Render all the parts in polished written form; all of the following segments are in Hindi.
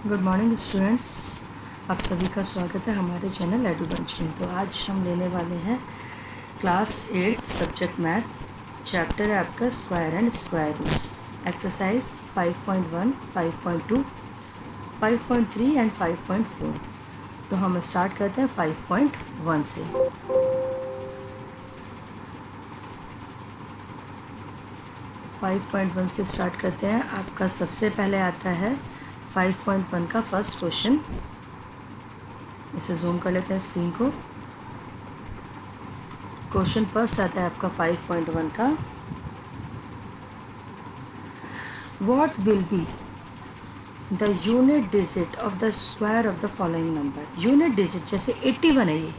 गुड मॉर्निंग स्टूडेंट्स, आप सभी का स्वागत है हमारे चैनल एडुबंच में। तो आज हम लेने वाले हैं क्लास 8 सब्जेक्ट मैथ। चैप्टर है आपका square and square roots. Exercise 5.1, 5.2, 5.3 and 5.4। तो हम स्टार्ट करते हैं 5.1 से। से स्टार्ट करते हैं। आपका सबसे पहले आता है 5.1 का फर्स्ट क्वेश्चन। इसे जूम कर लेते हैं स्क्रीन को। क्वेश्चन फर्स्ट आता है आपका 5.1 का। What will be the unit digit of the square of the following number. Unit digit जैसे 81 है ये,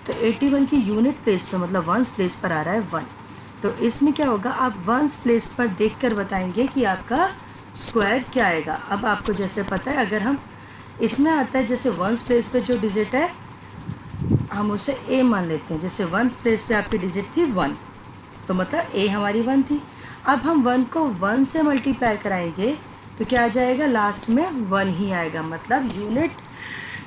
तो 81 की यूनिट प्लेस पर मतलब वंस प्लेस पर आ रहा है 1। तो इसमें क्या होगा, आप वंस प्लेस पर देखकर बताएंगे कि आपका स्क्वायर क्या आएगा। अब आपको जैसे पता है, अगर हम इसमें आता है जैसे वंस प्लेस पे जो डिजिट है हम उसे ए मान लेते हैं। जैसे वन प्लेस पे आपकी डिजिट थी 1, तो मतलब ए हमारी 1 थी। अब हम 1 को 1 से मल्टीप्लाई कराएंगे तो क्या आ जाएगा, लास्ट में 1 ही आएगा। मतलब यूनिट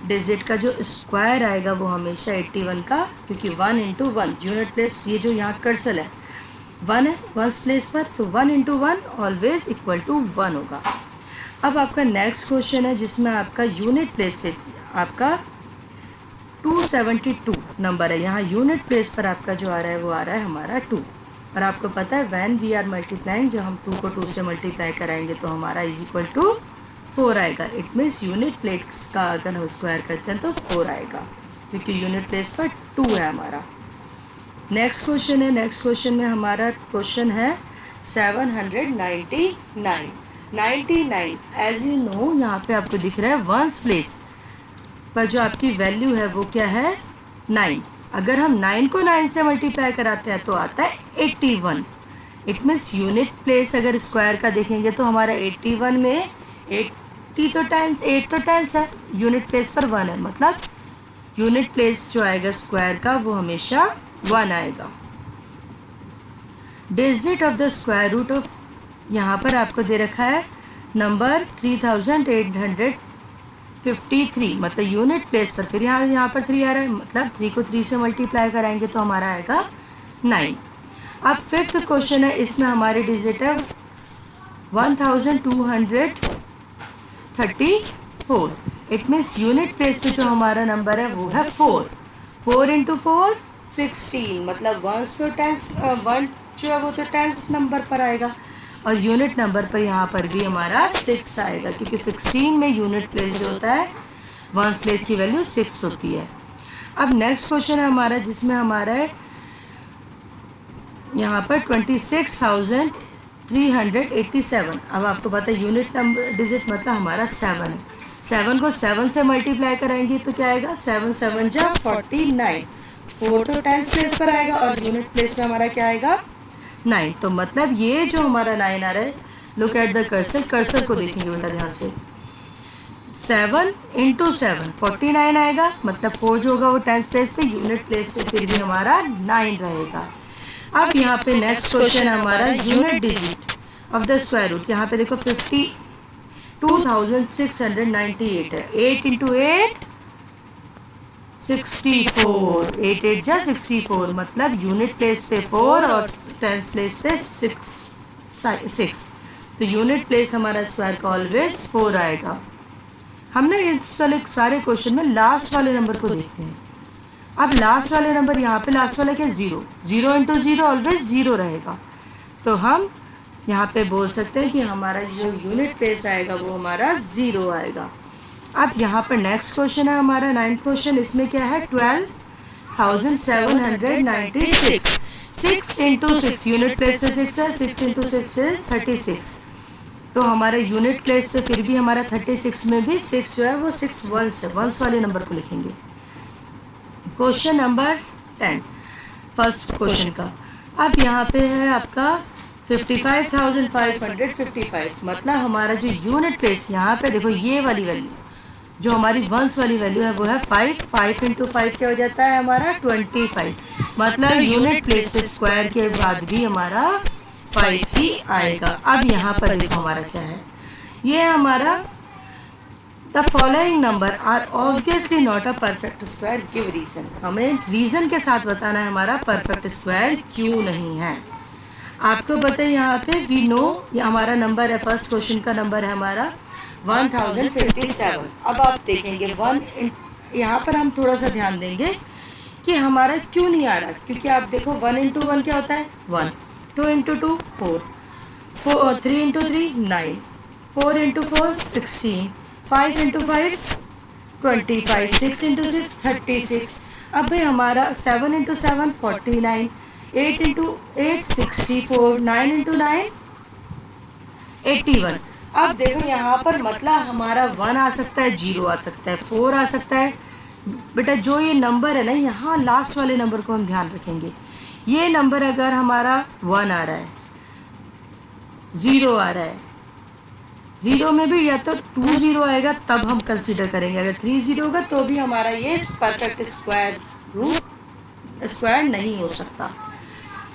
डिजिट का जो स्क्वायर आएगा वो हमेशा 81 का, क्योंकि 1 इंटू 1 यूनिट प्लेस, ये जो यहाँ कर्सर है 1 है वंस प्लेस पर, तो 1 इंटू 1 ऑलवेज इक्वल टू 1 होगा। अब आपका नेक्स्ट क्वेश्चन है जिसमें आपका यूनिट प्लेस पे आपका 272 नंबर है। यहाँ यूनिट प्लेस पर आपका जो आ रहा है वो आ रहा है हमारा 2। और आपको पता है व्हेन वी आर मल्टीप्लाइंग, जब हम 2 को 2 से मल्टीप्लाई कराएंगे तो हमारा इज इक्वल टू 4 आएगा। इट मीन्स यूनिट प्लेस का अगर हम स्क्वायर करते हैं तो 4 आएगा, क्योंकि यूनिट प्लेस पर 2 है हमारा। नेक्स्ट क्वेश्चन है। नेक्स्ट क्वेश्चन में हमारा क्वेश्चन है 799 एज यू नो, यहाँ पे आपको दिख रहा है वंस प्लेस पर जो आपकी वैल्यू है वो क्या है 9। अगर हम 9 को 9 से मल्टीप्लाई कराते हैं तो आता है 81। इट मीन्स यूनिट प्लेस अगर स्क्वायर का देखेंगे तो हमारा 81 में 80 तो टाइम्स 8 तो टाइम्स है, यूनिट प्लेस पर 1 है, मतलब यूनिट प्लेस जो आएगा स्क्वायर का वो हमेशा 1 आएगा। Digit of the square root of, यहाँ पर आपको दे रखा है नंबर 3853, मतलब यूनिट प्लेस पर फिर यहाँ पर 3 आ रहा है, मतलब 3 को 3 से मल्टीप्लाई कराएंगे तो हमारा आएगा 9। अब फिफ्थ क्वेश्चन है, इसमें हमारी डिजिट है 1234। इट मीन्स यूनिट प्लेस पे जो हमारा नंबर है वो है 4। 4 इंटू 4 16, मतलब 1 जो है वो तो 10 नंबर पर आएगा, और यूनिट नंबर पर यहाँ पर भी हमारा 6 आएगा, क्योंकि 16 में यूनिट प्लेस जो होता है वंस प्लेस की वैल्यू 6 होती है। अब नेक्स्ट क्वेश्चन है हमारा जिसमें हमारा है यहाँ पर 26,387। अब आपको पता है यूनिट नंबर डिजिट मतलब हमारा 7 है। 7 को 7 से मल्टीप्लाई कराएंगे तो क्या आएगा, 7 7 जा 49। 4 तो टेंस प्लेस पर आएगा और यूनिट प्लेस में हमारा क्या आएगा 9। तो मतलब ये जो हमारा 9 आ रहा है, look at the cursor, cursor को देखेंगे बेटा ध्यान से। 7 इंटू 7 49 आएगा, मतलब 4 जो होगा वो टेंस प्लेस पे, यूनिट प्लेस पे फिर भी हमारा 9 रहेगा। अब यहाँ पे नेक्स्ट क्वेश्चन है हमारा unit digit of the square root. यहाँ पे देखो 52,698 है। 8 इंटू 8 64, 8 8 जा 64, मतलब यूनिट प्लेस पे 4 और टेंस प्लेस पे 6। तो यूनिट प्लेस हमारा स्क्वायर का ऑलवेज 4 आएगा। हमने इस वाले सारे क्वेश्चन में लास्ट वाले नंबर को देखते हैं। अब लास्ट वाले नंबर, यहाँ पे लास्ट वाला क्या 0, 0 इंटू 0 ऑलवेज 0 रहेगा। तो हम यहाँ पे बोल सकते हैं कि हमारा जो यूनिट प्लेस आएगा वो हमारा 0 आएगा। अब यहाँ पर नेक्स्ट क्वेश्चन है हमारा 9th क्वेश्चन। इसमें क्या है 12,796। 6 इंटू 6 यूनिट प्लेस पे 6 है, 6 इंटू 6 इज 36। तो हमारे यूनिट प्लेस पे फिर भी हमारा 36 में भी 6 जो है वो 6 वंस है, वंस वाले नंबर को लिखेंगे। क्वेश्चन नंबर 10 फर्स्ट क्वेश्चन का। अब यहाँ पे है आपका 55,555, मतलब हमारा जो यूनिट प्लेस यहाँ पे देखो, ये वाली वैल्यू जो हमारी वंस वाली वैल्यू है वो है 5। 5 इंटू 5 क्या हो जाता है हमारा 25, मतलब यूनिट प्लेस पे स्क्वायर के बाद भी हमारा 5 ही आएगा। अब यहाँ पर देखो हमारा क्या है, ये हमारा the following number are obviously not a perfect square, give reason. हमें रीज़न के साथ बताना है हमारा परफेक्ट स्क्वायर क्यों नहीं है। आपको पता है यहाँ पे वी नो ये हमारा नंबर है, फर्स्ट क्वेश्चन का नंबर है हमारा 1057। अब आप देखेंगे यहाँ पर हम थोड़ा सा ध्यान देंगे कि हमारा क्यों नहीं आ रहा, क्योंकि आप देखो 1 इंटू 1 क्या होता है 1, 2 into 2 4, 3 into 3 9, 4 into 4 16, 5 into 5 25, 6 into 6 36। अब भाई हमारा 7 इंटू 7 49, 8 इंटू 8 64, 9 इंटू 9 81। अब देखो यहाँ पर मतलब हमारा 1 आ सकता है, 0 आ सकता है, 4 आ सकता है। बेटा जो ये नंबर है ना, यहाँ लास्ट वाले नंबर को हम ध्यान रखेंगे। ये नंबर अगर हमारा 1 आ रहा है, 0 आ रहा है, 0 में भी या तो 2 0 आएगा तब हम कंसीडर करेंगे, अगर 3 0 होगा तो भी हमारा ये परफेक्ट स्क्वायर नहीं हो सकता,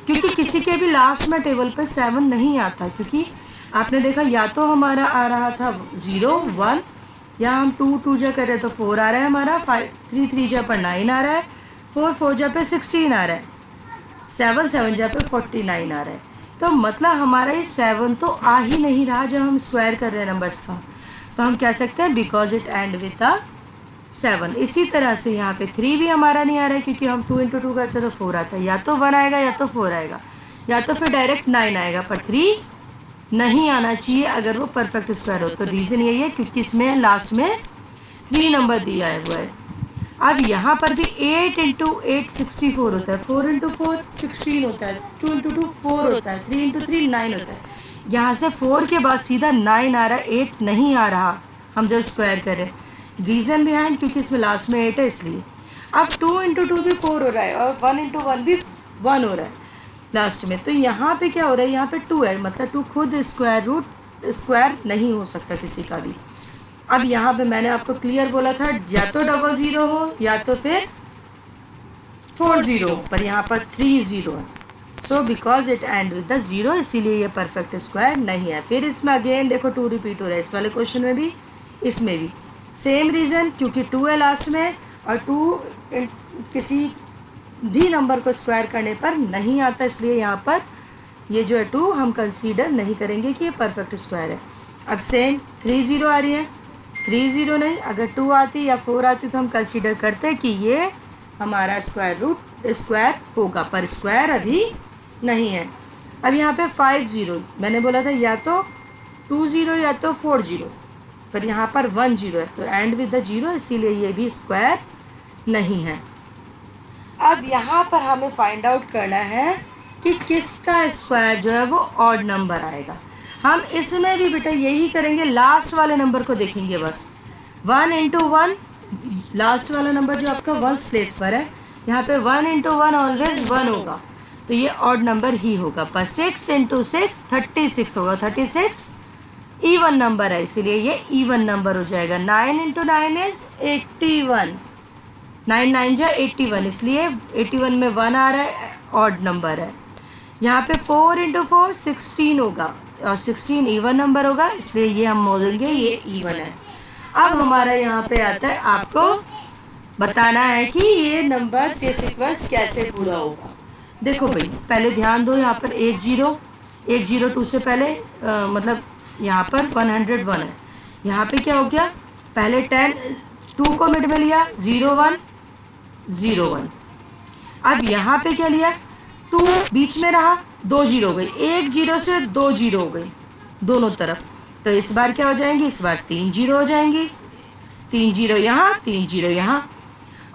क्योंकि किसी के भी लास्ट में टेबल पे 7 नहीं आता। क्योंकि आपने देखा या तो हमारा आ रहा था 0 1, या हम 2 2 जा कर रहे तो 4 आ रहा है हमारा, 5 3 3 जा पर 9 आ रहा है, 4 4 जा पे 16 आ रहा है, 7 7 जा पे 49 आ रहा है। तो मतलब हमारा ये 7 तो आ ही नहीं रहा जब हम स्क्वायर कर रहे हैं नंबर्स का। तो हम कह सकते हैं because it and with the 7। इसी तरह से यहाँ पे 3 भी हमारा नहीं आ रहा है, क्योंकि हम 2 इंटू 2 करते तो 4 आता है, या तो 1 आएगा या तो 4 आएगा, या तो फिर डायरेक्ट 9 आएगा, पर 3 नहीं आना चाहिए अगर वो परफेक्ट स्क्वायर हो। तो रीज़न यही है क्योंकि इसमें लास्ट में 3 नंबर दिया हुआ है। अब यहाँ पर भी 8 इंटू 8 64 होता है, 4 इंटू 4 16 होता है, 2 इंटू 2 4 होता है, 3 इंटू 3 9 होता है। यहाँ से 4 के बाद सीधा 9 आ रहा है, 8 नहीं आ रहा हम जब स्क्वायर करें। रीज़न बिहाइंड क्योंकि इसमें लास्ट में 8 है इसलिए। अब 2 इंटू 2 भी 4 हो रहा है और 1 इंटू 1 भी 1 हो रहा है लास्ट में। तो यहाँ पे क्या हो रहा है, यहाँ पे 2 है, मतलब 2 खुद स्क्वायर नहीं हो सकता किसी का भी। अब यहाँ पे मैंने आपको क्लियर बोला था या तो 00 हो या तो फिर 40, पर यहाँ पर 30 है। So because it and with the 0, इसीलिए ये परफेक्ट स्क्वायर नहीं है। फिर इसमें अगेन देखो 2 रिपीट हो रहा है, इस वाले क्वेश्चन में भी इसमें भी सेम रीज़न, क्योंकि 2 है लास्ट में और 2 किसी भी नंबर को स्क्वायर करने पर नहीं आता, इसलिए यहाँ पर ये जो है 2 हम कंसीडर नहीं करेंगे कि ये परफेक्ट स्क्वायर है। अब सेम 30 आ रही है, 30 नहीं, अगर 2 आती या 4 आती तो हम कंसीडर करते कि ये हमारा स्क्वायर होगा, पर स्क्वायर अभी नहीं है। अब यहाँ पे 50 मैंने बोला था या तो 20 या तो 40, पर यहाँ पर 10 है, तो एंड विद द 0, इसीलिए ये भी स्क्वायर नहीं है। अब यहाँ पर हमें फाइंड आउट करना है कि किसका स्क्वायर जो है वो ऑड नंबर आएगा। हम इसमें भी बेटा यही करेंगे, लास्ट वाले नंबर को देखेंगे बस। 1 इंटू 1 लास्ट वाला नंबर जो आपका 1 प्लेस पर है, यहाँ पे 1 इंटू 1 ऑलवेज 1 होगा, तो ये ऑड नंबर ही होगा। पर 6 इंटू 6 36 होगा, 36 इवन नंबर है, इसीलिए ये इवन नंबर हो जाएगा। 9 इंटू 9 इज 81, 9 9 जा 81, इसलिए 81 में 1 आ रहा है, ऑड नंबर है। यहाँ पे 4 इंटू 4 16 होगा और 16 इवन नंबर होगा, इसलिए ये हम बोलेंगे ये इवन है। अब हमारा यहाँ पे आता है आपको बताना है कि ये नंबर ये सीक्वेंस कैसे पूरा होगा। देखो भाई पहले ध्यान दो, यहाँ पर 102 से पहले मतलब यहाँ पर 101 है। यहाँ पे क्या हो गया, पहले 2 को मिड में लिया, 0 1 0 1। अब यहाँ पे क्या लिया, 2 बीच में रहा, 2 0 हो गई, 1 0 से 2 0 हो गई दोनों तरफ। तो इस बार क्या हो जाएंगी, इस बार 3 0 हो जाएंगी, 3 0 यहाँ 3 0 यहाँ।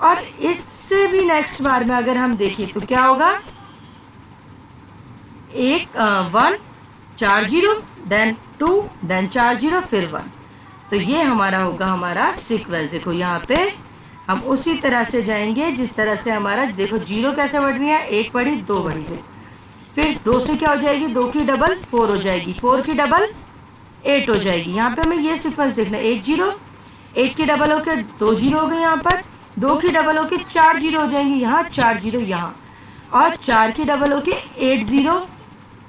और इससे भी नेक्स्ट बार में अगर हम देखें तो क्या होगा, 1 4 0 देन 2 देन 4 0 फिर 1। तो ये हमारा होगा हमारा सीक्वेंस। देखो यहाँ पे हम उसी तरह से जाएंगे जिस तरह से हमारा, देखो 0 कैसे बढ़ रही है, 1 बढ़ी 2 बढ़ी गई, फिर 2 से क्या हो जाएगी, 2 की डबल 4 हो जाएगी, 4 की डबल 8 हो जाएगी। यहाँ पे हमें ये सीक्वेंस देखना है, 1 0, 1 की डबल होकर 2 0 हो गए, यहाँ पर 2 की डबल होकर 4 0 हो जाएंगी, यहाँ 4 0 यहाँ, और 4 की डबल होकर 8 0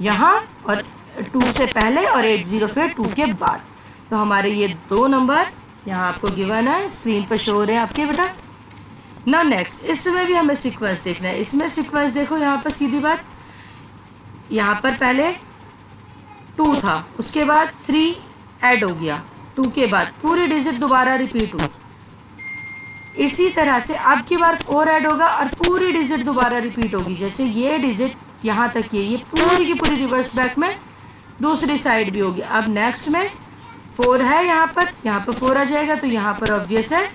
यहाँ, और 2 से पहले और 8 0 फिर 2 के बाद। तो हमारे ये 2 नंबर यहाँ आपको गिवन है, स्क्रीन पर शो हो रहे हैं आपके बेटा। ना नेक्स्ट, इसमें भी हमें सीक्वेंस देखना है। इसमें सीक्वेंस देखो, यहाँ पर सीधी बात, यहाँ पर पहले 2 था, उसके बाद 3 ऐड हो गया, 2 के बाद पूरी डिजिट दोबारा रिपीट हुई। इसी तरह से अब की बार 4 ऐड होगा और पूरी डिजिट दोबारा रिपीट होगी। जैसे ये डिजिट यहाँ तक ये पूरी की पूरी रिवर्स बैक में दूसरी साइड भी होगी। अब नेक्स्ट में 4 है, यहाँ पर 4 आ जाएगा, तो यहाँ पर ऑब्वियस है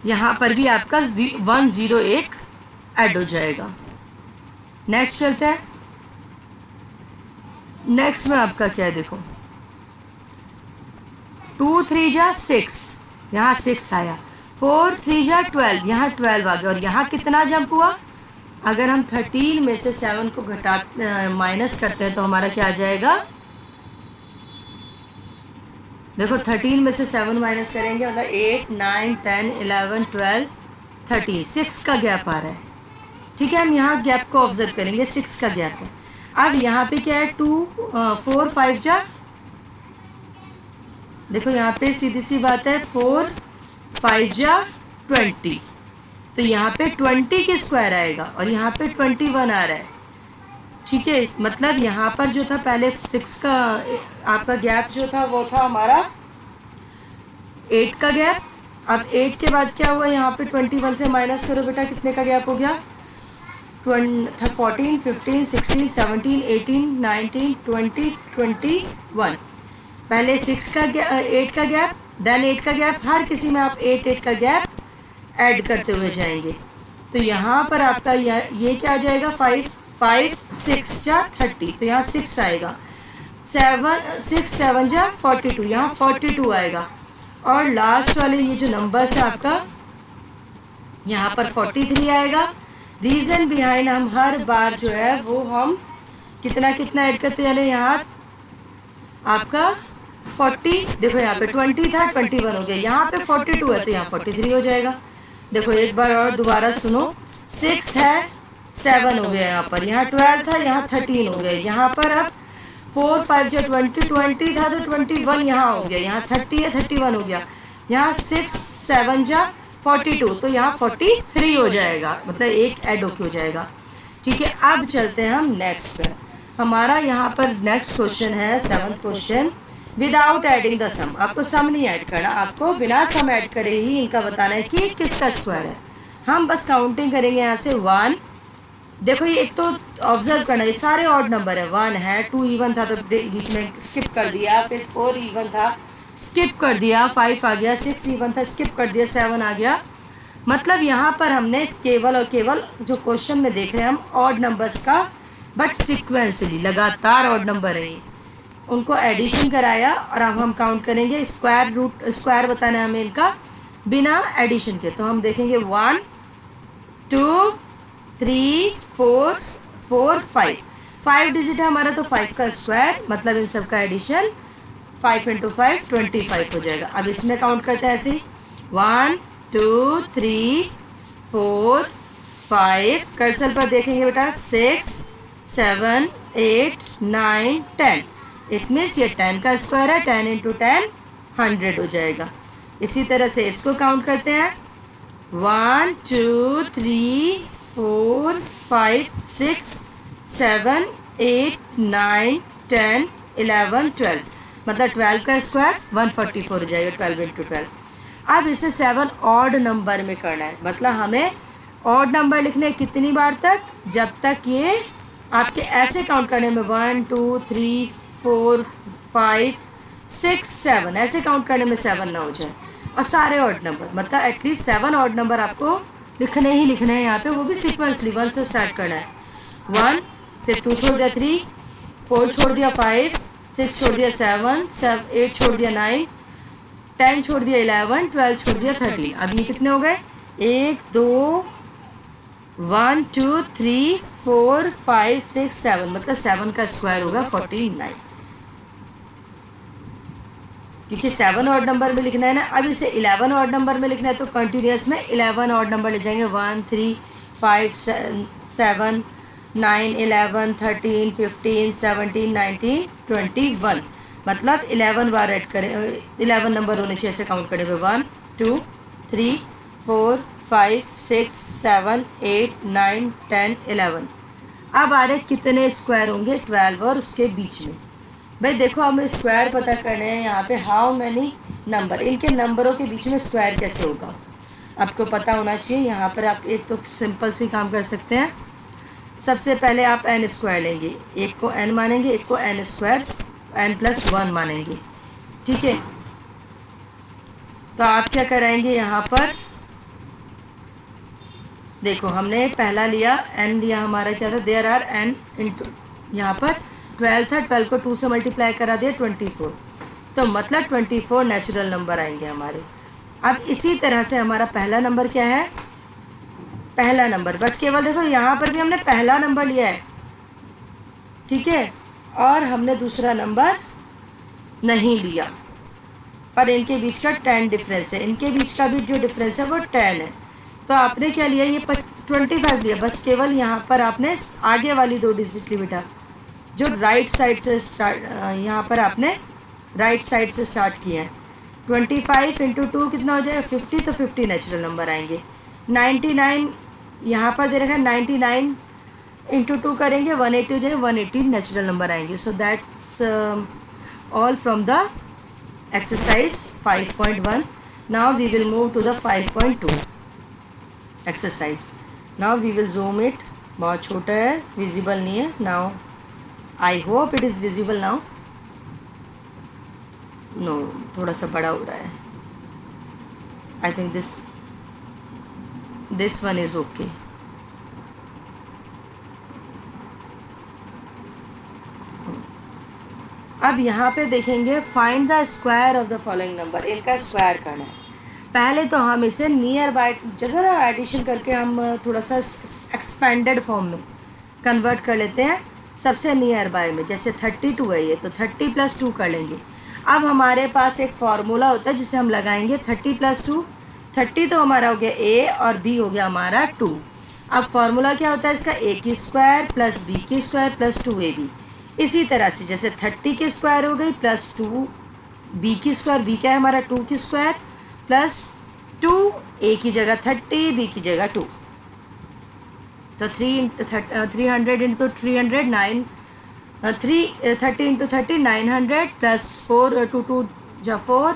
यहाँ पर भी आपका 101 ऐड हो जाएगा। नेक्स्ट चलते हैं। नेक्स्ट में आपका क्या है देखो, 2 3 जा 6, यहाँ 6 आया, 4 3 जा 12, यहाँ 12 आ गया। और यहाँ कितना जंप हुआ, अगर हम 13 में से 7 को घटा माइनस करते हैं तो हमारा क्या आ जाएगा, देखो 13 में से 7 माइनस करेंगे मतलब 8 9 10 11 12 13, 6 का गैप आ रहा है। ठीक है, हम यहाँ गैप को ऑब्जर्व करेंगे, 6 का गैप है। अब यहाँ पे क्या है, 4 5 जा, देखो यहाँ पे सीधी सी बात है, 4 5 जा 20, तो यहाँ पे 20 के स्क्वायर आएगा और यहाँ पे 21 आ रहा है। ठीक है, मतलब यहाँ पर जो था पहले 6 का आपका गैप जो था वो था हमारा 8 का गैप। अब 8 के बाद क्या हुआ, यहाँ पे 21 से माइनस करो बेटा, कितने का गैप हो गया, 14 15 16 17 18 19 20 21। पहले 6 का 8 का गैप, देन 8 का गैप, हर किसी में आप 8 का गैप ऐड करते हुए जाएंगे। तो यहाँ पर आपका ये क्या आ जाएगा, 5 5 6 जा 30, तो यहाँ 6 आएगा, 6 7 जा 42, यहाँ 42 आएगा। और लास्ट वाले ये जो नंबर्स है आपका, यहाँ पर 43 आएगा। रीज़न बिहाइंड, हम हर बार जो है वो हम कितना कितना ऐड करते जाने, यहाँ आपका 40, देखो यहाँ पे 20 था 21 हो गया, यहाँ पे 42 है तो यहाँ 43 हो जाएगा। देखो एक बार और दोबारा सुनो, 6 है 7 हो गया, यहाँ पर यहाँ 12 था, यहाँ 13 हो गया, यहाँ पर अब 4 5 जो 20 था तो 21 यहाँ हो गया, यहाँ 30 है 31 हो गया, यहाँ 6 7 जा 42, तो यहाँ 43 हो जाएगा, मतलब एक ऐड हो जाएगा। ठीक है, अब चलते हैं हम नेक्स्ट पर। हमारा यहाँ पर नेक्स्ट क्वेश्चन है 7th question, without adding the sum. आपको सम नहीं ऐड करना, आपको बिना सम ऐड करे ही इनका बताना है कि किसका स्क्वायर है। हम बस काउंटिंग करेंगे यहाँ से 1, देखो ये एक तो ऑब्जर्व करना, ये सारे ऑड नंबर है, 1 है, 2 इवन था तो बीच में स्किप कर दिया, फिर 4 इवन था स्किप कर दिया, 5 आ गया, 6 इवन था स्किप कर दिया, 7 आ गया। मतलब यहाँ पर हमने केवल और केवल जो क्वेश्चन में देख रहे हैं हम ऑड नंबर्स का, बट सिक्वेंसली लगातार ऑड नंबर है, उनको एडिशन कराया और अब हम काउंट करेंगे, स्क्वायर बताना है हमें इनका बिना एडिशन के। तो हम देखेंगे 1 2 3 4 4 5 डिजिट है हमारा, तो 5 का स्क्वायर मतलब इन सब का एडिशन 5 × 5 25 हो जाएगा। अब इसमें काउंट करते हैं ऐसे ही, 1 2 3 4 5, कर्सर पर देखेंगे बेटा 6 7 8 9 10, इट मीन्स ये 10 का स्क्वायर है, 10 × 10 100 हो जाएगा। इसी तरह से इसको काउंट करते हैं, 1 2 3 4 5 6 7 8 9 10 11 12, मतलब 12 का स्क्वायर 144 हो जाएगा, 12 × 12। अब इसे 7 ऑड नंबर में करना है, मतलब हमें ऑड नंबर लिखने कितनी बार तक, जब तक ये आपके ऐसे काउंट करने में 1 2 3 4 5 6 7 ऐसे काउंट करने में 7 ना हो जाए, और सारे ऑड नंबर, मतलब एटलीस्ट 7 ऑड नंबर आपको लिखने ही लिखने हैं यहाँ पे, वो भी सीक्वेंसली 1 से स्टार्ट करना है। 1, फिर 2 छोड़ दिया 3, 4 छोड़ दिया 5, 6 छोड़ दिया 7, 8 छोड़ दिया 9, 10 छोड़ दिया 11, 12 छोड़ दिया 13। अब ये कितने हो गए, 1 2 1 2 3 4 5 6 7, मतलब 7 का स्क्वायर होगा 49, क्योंकि 7 ऑड नंबर में लिखना है ना। अब इसे 11 ऑड नंबर में लिखना है तो कंटिन्यूस में 11 ऑड नंबर ले जाएंगे, 1 3 5 7 9 11 13 15 17 19 21। मतलब 11 बार ऐड करें, 11 नंबर होने चाहिए ऐसे काउंट करें हुए, 1 2 3 4 5 6 7 8 9 10 11। अब आ रहे कितने स्क्वायर होंगे 12 और उसके बीच में। भाई देखो हमें स्क्वायर पता करने हैं यहाँ पे, हाउ मैनी नंबर, इनके नंबरों के बीच में स्क्वायर कैसे होगा आपको पता होना चाहिए। यहाँ पर आप एक तो सिंपल सी काम कर सकते हैं, सबसे पहले आप एन स्क्वायर लेंगे, एक को एन मानेंगे, एक को एन स्क्वायर n+1 मानेंगे, ठीक है। तो आप क्या कराएंगे यहाँ पर, देखो हमने पहला लिया n लिया, हमारा क्या था, देयर आर n इंटू, यहाँ पर 12 था, 12 को 2 से मल्टीप्लाई करा दिया 24, तो मतलब 24 नेचुरल नंबर आएंगे हमारे। अब इसी तरह से हमारा पहला नंबर क्या है, पहला नंबर, बस केवल देखो यहाँ पर भी हमने पहला नंबर लिया है, ठीक है, और हमने दूसरा नंबर नहीं लिया, पर इनके बीच का 10 डिफरेंस है, इनके बीच का भी जो डिफरेंस है वो 10 है। तो आपने क्या लिया, ये 25 लिया, बस केवल यहाँ पर आपने आगे वाली 2 डिजिट ली बेटा, जो राइट साइड से स्टार्ट, यहाँ पर आपने राइट साइड से स्टार्ट किया है। 25 इंटू 2 कितना हो जाएगा 50, तो 50 नेचुरल नंबर आएंगे। 99 यहाँ पर दे रखा है, 99 इंटू 2 करेंगे 180 हो जाएगा, 180 नेचुरल नंबर आएंगे। So that's all from the exercise 5.1. now we will move to the 5.2 exercise. now we will zoom it, बहुत छोटा है, विजिबल नहीं है। now I hope it is visible now. no, थोड़ा सा बड़ा हो रहा है। I think this one is okay. अब यहाँ पे देखेंगे find the square of the following number, इनका स्क्वायर करना है। पहले तो हम इसे नियर बाय जगह ना एडिशन करके हम थोड़ा सा एक्सपेंडेड फॉर्म में कन्वर्ट कर लेते हैं, सबसे नियर बाय में। जैसे 32 है ये, तो 30 + 2 कर लेंगे। अब हमारे पास एक फार्मूला होता है जिसे हम लगाएंगे 30 + 2, 30 तो हमारा हो गया a और b हो गया हमारा 2। अब फार्मूला क्या होता है इसका, a की स्क्वायर प्लस b की स्क्वायर प्लस 2ab। इसी तरह से जैसे 30 की स्क्वायर हो गई प्लस 2 b की स्क्वायर, b क्या है हमारा 2 की स्क्वायर प्लस 2 a की जगह 30 b की जगह 2, तो 300 इंटू 300 9 30 इंटू 30 900 प्लस 4 2 2 जा 4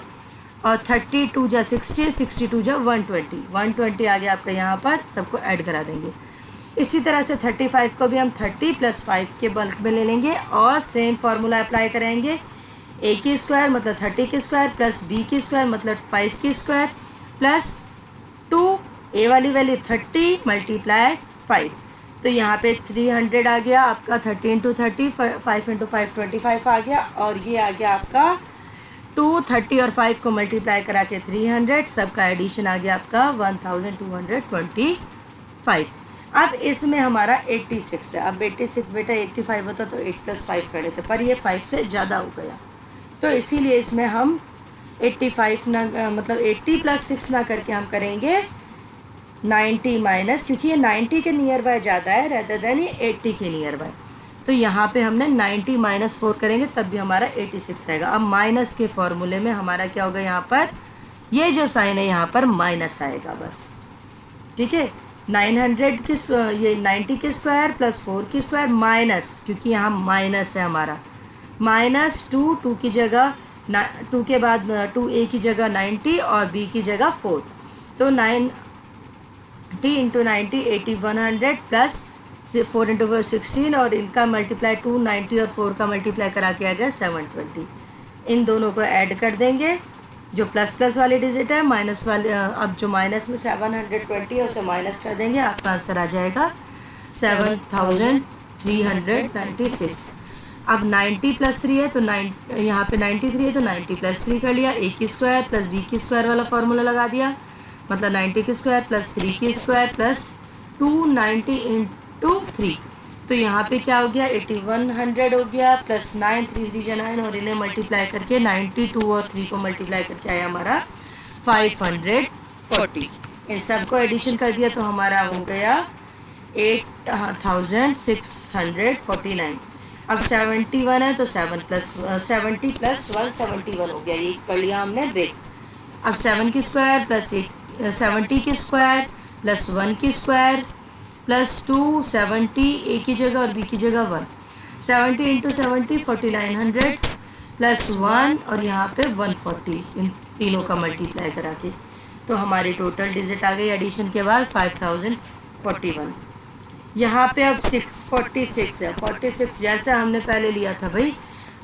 और 32 जा 60 62 जा 120 120 आ गया आपका, यहाँ पर सबको ऐड करा देंगे। इसी तरह से 35 को भी हम 30 + 5 के बल्क में ले लेंगे और सेम फार्मूला अप्लाई करेंगे। a की स्क्वायर मतलब 30 की स्क्वायर प्लस b की स्क्वायर मतलब 5 की स्क्वायर प्लस 2 a वाली वैल्यू 30 × 5, तो यहाँ पे 300 आ गया आपका, 30 इंटू 30 5 इंटू 5 25 आ गया, और ये आ गया आपका 2 30 और 5 को मल्टीप्लाई करा के 300, सबका एडिशन आ गया आपका 1225। अब इसमें हमारा 86 है। अब 86 बेटा 85 होता तो 8 + 5 कर देते, पर ये 5 से ज़्यादा हो गया, तो इसीलिए इसमें हम 85 ना मतलब 80 + 6 ना करके हम करेंगे 90 माइनस, क्योंकि ये 90 के नियर बाय ज़्यादा है रेदर देन ये 80 के नियर बाय, तो यहाँ पे हमने 90 - 4 करेंगे तब भी हमारा 86 रहेगा। अब माइनस के फॉर्मूले में हमारा क्या होगा, यहाँ पर ये जो साइन है यहाँ पर माइनस आएगा बस, ठीक है। 900 की ये 90 की स्क्वायर प्लस 4 की स्क्वायर माइनस, क्योंकि यहाँ माइनस है हमारा, माइनस 2 की जगह 2 के बाद 2 a की जगह 90 और b की जगह 4, तो 90 इंटू 90 80 100 प्लस 4 इंटू 4 16, और इनका मल्टीप्लाई 2 90 और 4 का मल्टीप्लाई करा के आ गया 720। इन दोनों को ऐड कर देंगे, जो प्लस प्लस वाली डिजिट है माइनस वाले, अब जो माइनस में 720 है उसे माइनस कर देंगे, आपका आंसर आ जाएगा 7396। अब 90 + 3 है तो यहाँ पे 93 है तो 90 + 3 कर लिया, a की स्क्वायर प्लस b की स्क्वायर वाला फार्मूला लगा दिया, मतलब 90 की स्क्वायर प्लस 3 की स्क्वायर प्लस 290 इंटू 3, तो यहाँ पे क्या हो गया 8100 हो गया, प्लस 9 3 3 9 और इन्हें मल्टीप्लाई करके 92 और 3 को मल्टीप्लाई करके आया हमारा 540। इन सबको एडिशन कर दिया तो हमारा हो गया 8649। अब 71 है तो 7 प्लस 70 प्लस 1 71 हो गया, ये कर लिया हमने ब्रेक। अब 7 की स्क्वायर प्लस 70 की स्क्वायर प्लस 1 की स्क्वायर प्लस 2 70 ए की जगह और बी की जगह 1, 70 इंटू 70 4900 प्लस 1 और यहाँ पे 140, इन तीनों का मल्टीप्लाई करा के तो हमारी टोटल डिजिट आ गई एडिशन के बाद 5041। यहाँ पे अब 646 है, 46 जैसा हमने पहले लिया था भाई,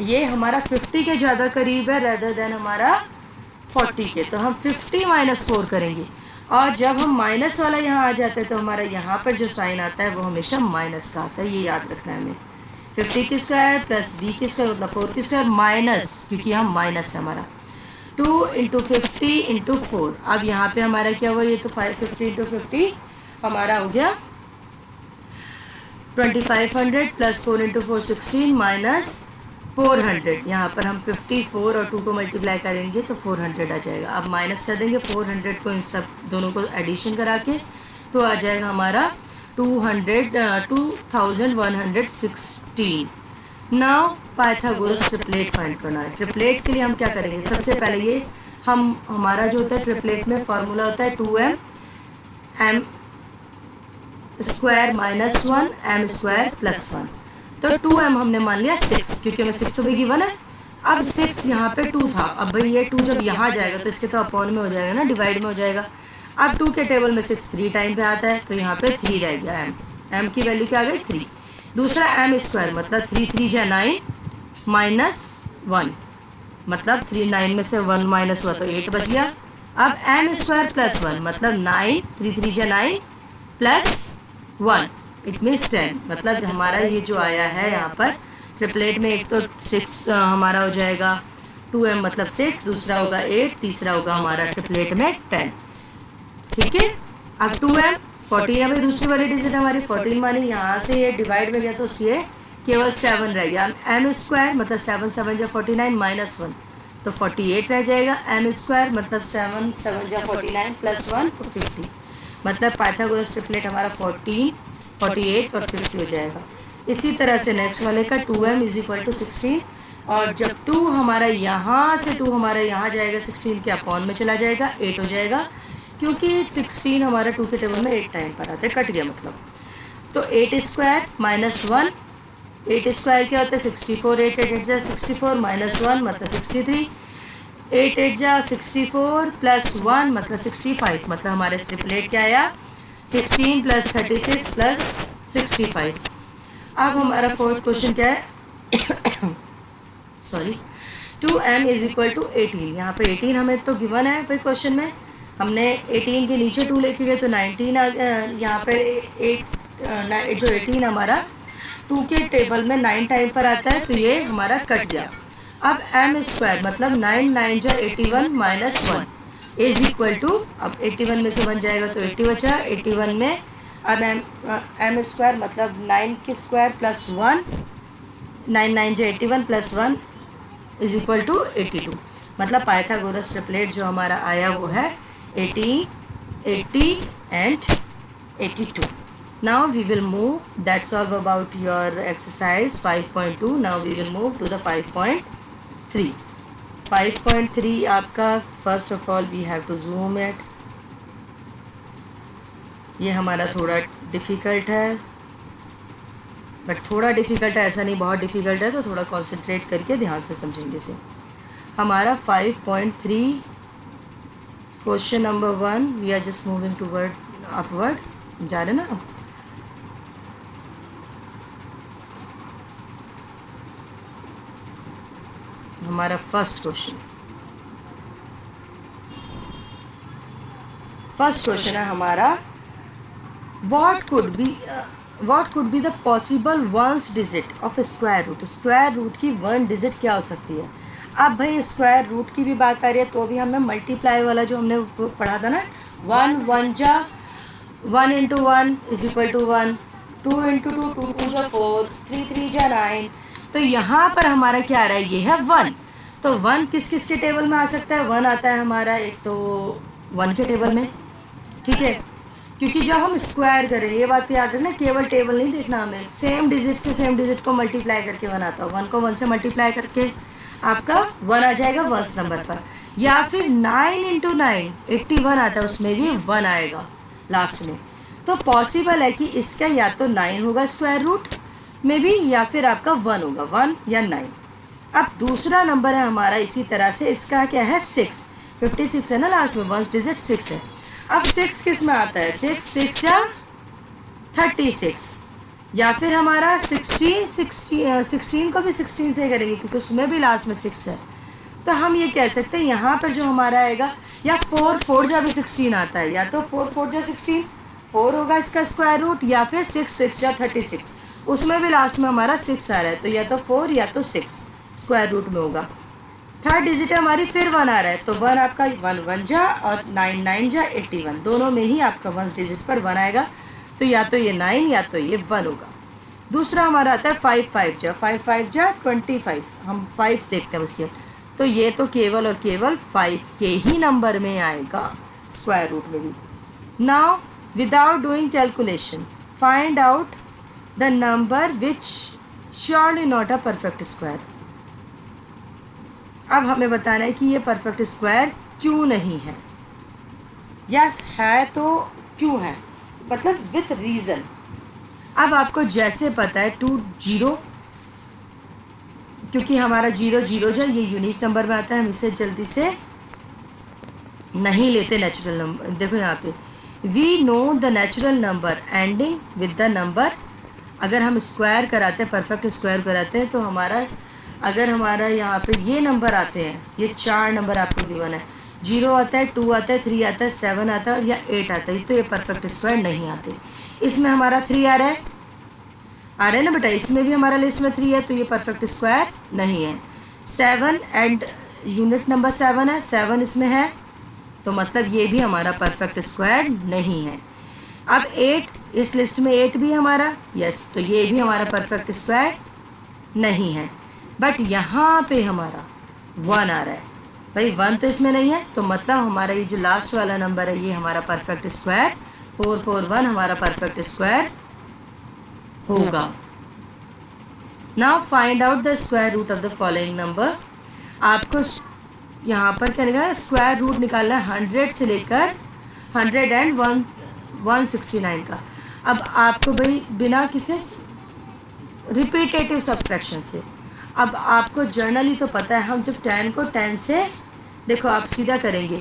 ये हमारा 50 के ज़्यादा करीब है रेदर देन हमारा 40 के, तो हम 50 माइनस 4 करेंगे। और जब हम माइनस वाला यहाँ आ जाता है तो हमारा यहाँ पर जो साइन आता है वो हमेशा माइनस का आता है, ये याद रखना है हमें। 50 की स्क्वायर प्लस बी की स्क्वायर मतलब 4 की स्क्वायर माइनस, क्योंकि यहाँ माइनस है हमारा, 2 इंटू 50 इंटू 4। अब यहाँ पे हमारा क्या हुआ, ये तो 50 इंटू 50 हमारा हो गया 2500 प्लस 4 इंटू 4 16 माइनस 400। यहाँ पर हम 54 और 2 को मल्टीप्लाई करेंगे तो 400 आ जाएगा। अब माइनस कर देंगे 400 को, इन सब दोनों को एडिशन करा के तो आ जाएगा हमारा 2116। नाउ पाइथागोरस ट्रिपलेट फाइंड करना है। ट्रिपलेट के लिए हम क्या करेंगे, सबसे पहले ये हमारा जो होता है ट्रिपलेट में फॉर्मूला होता है 2m m square minus 1 m square plus 1। तो 2m हमने मान लिया 6, क्योंकि हमें 6 तो भी गिवन है। अब 6 यहाँ पे 2 था, अब भाई ये 2 जब यहाँ जाएगा तो इसके तो अपॉन में हो जाएगा ना, डिवाइड में हो जाएगा। अब 2 के टेबल में 6 3 टाइम पे आता है तो यहाँ पे 3 रह गया, m की वैल्यू क्या आ गई 3। दूसरा m स्क्वायर मतलब 3 3 जा 9 माइनस 1 मतलब 3 9 में से 1 माइनस हुआ तो 8 बच गया। अब m स्क्वायर प्लस 1 मतलब 9 3 3 जा 9 प्लस 1 इट मीन्स 10, मतलब हमारा ये जो आया है यहाँ पर ट्रिपलेट में एक तो 6 हमारा हो जाएगा 2m मतलब 6, दूसरा होगा 8, तीसरा होगा हमारा ट्रिपलेट में 10। ठीक है, अब 2m 14 है भाई, दूसरी वाली डिजिट हमारी 14 मानी, यहाँ से ये डिवाइड में गया तो ये केवल 7 रह गया। m स्क्वायर मतलब 7 7 जा 49 माइनस 1 तो 48 रह जाएगा। m स्क्वायर मतलब 7 7 जा 49 प्लस 1 तो 50, मतलब पाइथागोरस ट्रिपलेट हमारा 14 48 और 50 हो जाएगा। इसी तरह से नेक्स्ट वाले का 2m इज इक्वल टू 16, और जब 2 हमारा यहाँ से 2 हमारा यहाँ जाएगा 16 के अपॉन में चला जाएगा 8 हो जाएगा, क्योंकि 16 हमारा 2 के टेबल में 8 टाइम पर आता है, कट गया मतलब। तो 8 स्क्वायर माइनस 1, 8 स्क्वायर क्या होता है 64, 8 8 जा 64 माइनस 1 मतलब 63, 8 8 जा 64 प्लस 1 मतलब 65, मतलब हमारे ट्रिपलेट क्या आया 16 प्लस 36 प्लस 65। अब हमारा फोर्थ क्वेश्चन क्या है sorry 2m is equal to 18। यहाँ पे 18 हमें तो गिवन है भाई क्वेश्चन में, हमने 18 के नीचे 2 लेके गए तो 19 यहाँ पे 8 जो 18 हमारा 2 के टेबल में 9 टाइम पर आता है तो ये हमारा कट गया। अब m स्क्वायर मतलब 9 9 जा 81 माइनस 1 इज इक्वल टू, अब 81 में से 1 जाएगा तो 80 बचा, 81 में अब m स्क्वायर मतलब 9 की स्क्वायर प्लस 1, 9 9 जा 81 प्लस 1 इज इक्वल टू 82, मतलब पाइथागोरस ट्रिपलेट जो हमारा आया वो है 80 80 and 82। Now we will move, that's all about your exercise 5.2. Now we will move to the 5.3. 5.3 आपका first of all we have to zoom it. ये हमारा थोड़ा डिफ़िकल्ट है, बट थोड़ा डिफ़िकल्ट है ऐसा नहीं बहुत डिफ़िकल्ट है, तो थोड़ा कॉन्सेंट्रेट करके ध्यान से समझेंगे इसे। हमारा 5.3 question number 1, we are just moving toward upward, जा रहे ना। हमारा फर्स्ट क्वेश्चन है हमारा what could be the possible ones digit of a square root। Square root की 1 डिजिट क्या हो सकती है। अब भाई स्क्वायर रूट की भी बात आ रही है तो अभी हमें मल्टीप्लाई वाला जो हमने पढ़ा था ना, 1 1 जा 1 into 1 is equal to 1, 2 into 2 2 2 जा 4, 3 3 जा 9, तो यहाँ पर हमारा क्या आ रहा है, ये है 1। तो 1 किस किस के टेबल में आ सकता है, 1 आता है हमारा एक तो 1 के टेबल में, ठीक है। क्योंकि जब हम स्क्वायर करें, ये बात याद रखना, केवल टेबल नहीं देखना हमें, सेम डिजिट से सेम डिजिट को मल्टीप्लाई करके बनाता हो। 1 को 1 से मल्टीप्लाई करके आपका 1 आ जाएगा फर्स्ट नंबर पर, या फिर 9 इंटू 9 81 आता है, उसमें भी 1 आएगा लास्ट में। तो पॉसिबल है कि इसका या तो 9 होगा स्क्वायर रूट में भी, या फिर आपका 1 होगा, 1 या 9। अब दूसरा नंबर है हमारा इसी तरह से, इसका क्या है 6, 56 है ना लास्ट में, वन डिजिट 6 है। अब 6 किस में आता है, 6 या 36, या फिर हमारा 16 को भी 16 से करेंगे क्योंकि उसमें भी लास्ट में 6 है। तो हम ये कह सकते हैं यहाँ पर जो हमारा आएगा, या 4 जा भी 16 आता है, या तो 4 जा 16 4 होगा इसका स्क्वायर रूट, या फिर 6 या 36, उसमें भी लास्ट में हमारा 6 आ रहा है, तो या तो 4 या तो 6 स्क्वायर रूट में होगा। थर्ड डिजिट है हमारी, फिर 1 आ रहा है, तो 1 आपका 1 जा और 9 जा 81, दोनों में ही आपका 1 डिजिट पर 1 आएगा, तो या तो ये 9 या तो ये 1 होगा। दूसरा हमारा आता है 5 5 जा 25, हम 5 देखते हैं उसके, तो ये तो केवल और केवल 5 के ही नंबर में आएगा स्क्वायर रूट में भी। Now without doing calculation find out the number which surely not a perfect square. अब हमें बताना है कि ये परफेक्ट स्क्वायर क्यों नहीं है, या है तो क्यों है, मतलब विथ रीज़न। अब आपको जैसे पता है 2 0, क्योंकि हमारा 0 0 जो ये यूनिक नंबर में आता है, हम इसे जल्दी से नहीं लेते नेचुरल नंबर। देखो यहाँ पे we know the natural number ending with the number, अगर हम स्क्वायर कराते हैं, परफेक्ट स्क्वायर कराते हैं, तो हमारा अगर हमारा यहाँ पे ये नंबर आते हैं, ये 4 नंबर आपको गिवन है, 0 आता है, 2 आता है, 3 आता है, 7 आता है या 8 आता है, तो ये परफेक्ट स्क्वायर नहीं आते। इसमें हमारा 3 आ रहा है ना बेटा, इसमें भी हमारा लिस्ट में 3 है, तो ये परफेक्ट स्क्वायर नहीं है। 7 एंड यूनिट नंबर 7 है, 7 इसमें है, तो मतलब ये भी हमारा परफेक्ट स्क्वायर नहीं है। अब 8, इस लिस्ट में 8 भी हमारा, यस, तो ये भी हमारा परफेक्ट स्क्वायर नहीं है। बट यहाँ पे हमारा 1 आ रहा है, भाई 1 तो इसमें नहीं है, तो मतलब हमारा ये जो लास्ट वाला नंबर है ये हमारा परफेक्ट स्क्वायर 441 हमारा परफेक्ट स्क्वायर होगा। Now find out the square root of the following number. आपको यहाँ पर क्या निकालना है, स्क्वायर रूट निकालना है 100 से लेकर 169 का। अब आपको भाई बिना किसी रिपीटेटिव सब्ट्रैक्शन से, अब आपको जर्नली तो पता है, हम जब 10 को 10 से, देखो आप सीधा करेंगे,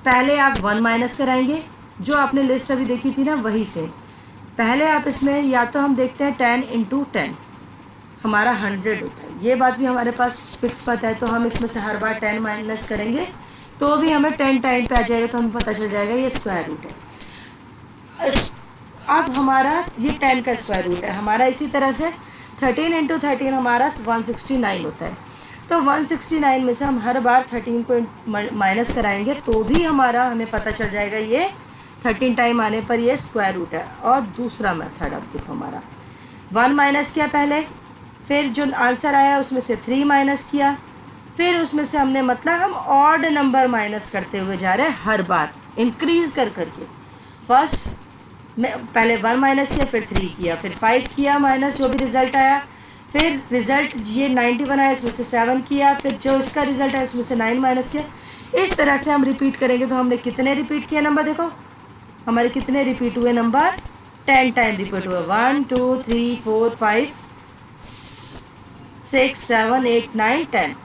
पहले आप 1 माइनस कराएंगे, जो आपने लिस्ट अभी देखी थी ना वही से, पहले आप इसमें या तो हम देखते हैं 10 इंटू 10 हमारा 100 होता है, ये बात भी हमारे पास फिक्स पता है, तो हम इसमें से हर बार 10 माइनस करेंगे तो भी हमें 10 टाइम पे आ जाएगा, तो हमें पता चल जाएगा ये स्क्वायर रूट है। अब हमारा ये 10 का स्क्वायर रूट है हमारा, इसी तरह से 13 इंटू 13 हमारा 169 होता है, तो 169 में से हम हर बार 13 को माइनस कराएंगे तो भी हमारा हमें पता चल जाएगा ये 13 टाइम आने पर ये स्क्वायर रूट है। और दूसरा मेथड, अब देखो हमारा 1 माइनस किया पहले, फिर जो आंसर आया उसमें से 3 माइनस किया, फिर उसमें से हमने मतलब हम ऑड नंबर माइनस करते हुए जा रहे हैं हर बार इंक्रीज कर करके। फर्स्ट में पहले 1 माइनस किया, फिर 3 किया, फिर 5 किया माइनस, जो भी रिज़ल्ट आया, फिर रिज़ल्ट ये 91 आया, इसमें से 7 किया, फिर जो इसका रिज़ल्ट आया उसमें से 9 माइनस किया। इस तरह से हम रिपीट करेंगे। तो हमने कितने रिपीट किए नंबर, देखो हमारे कितने रिपीट हुए नंबर, 10 टाइम रिपीट हुए, 1 2 3 4 5 6 7 8 9 10,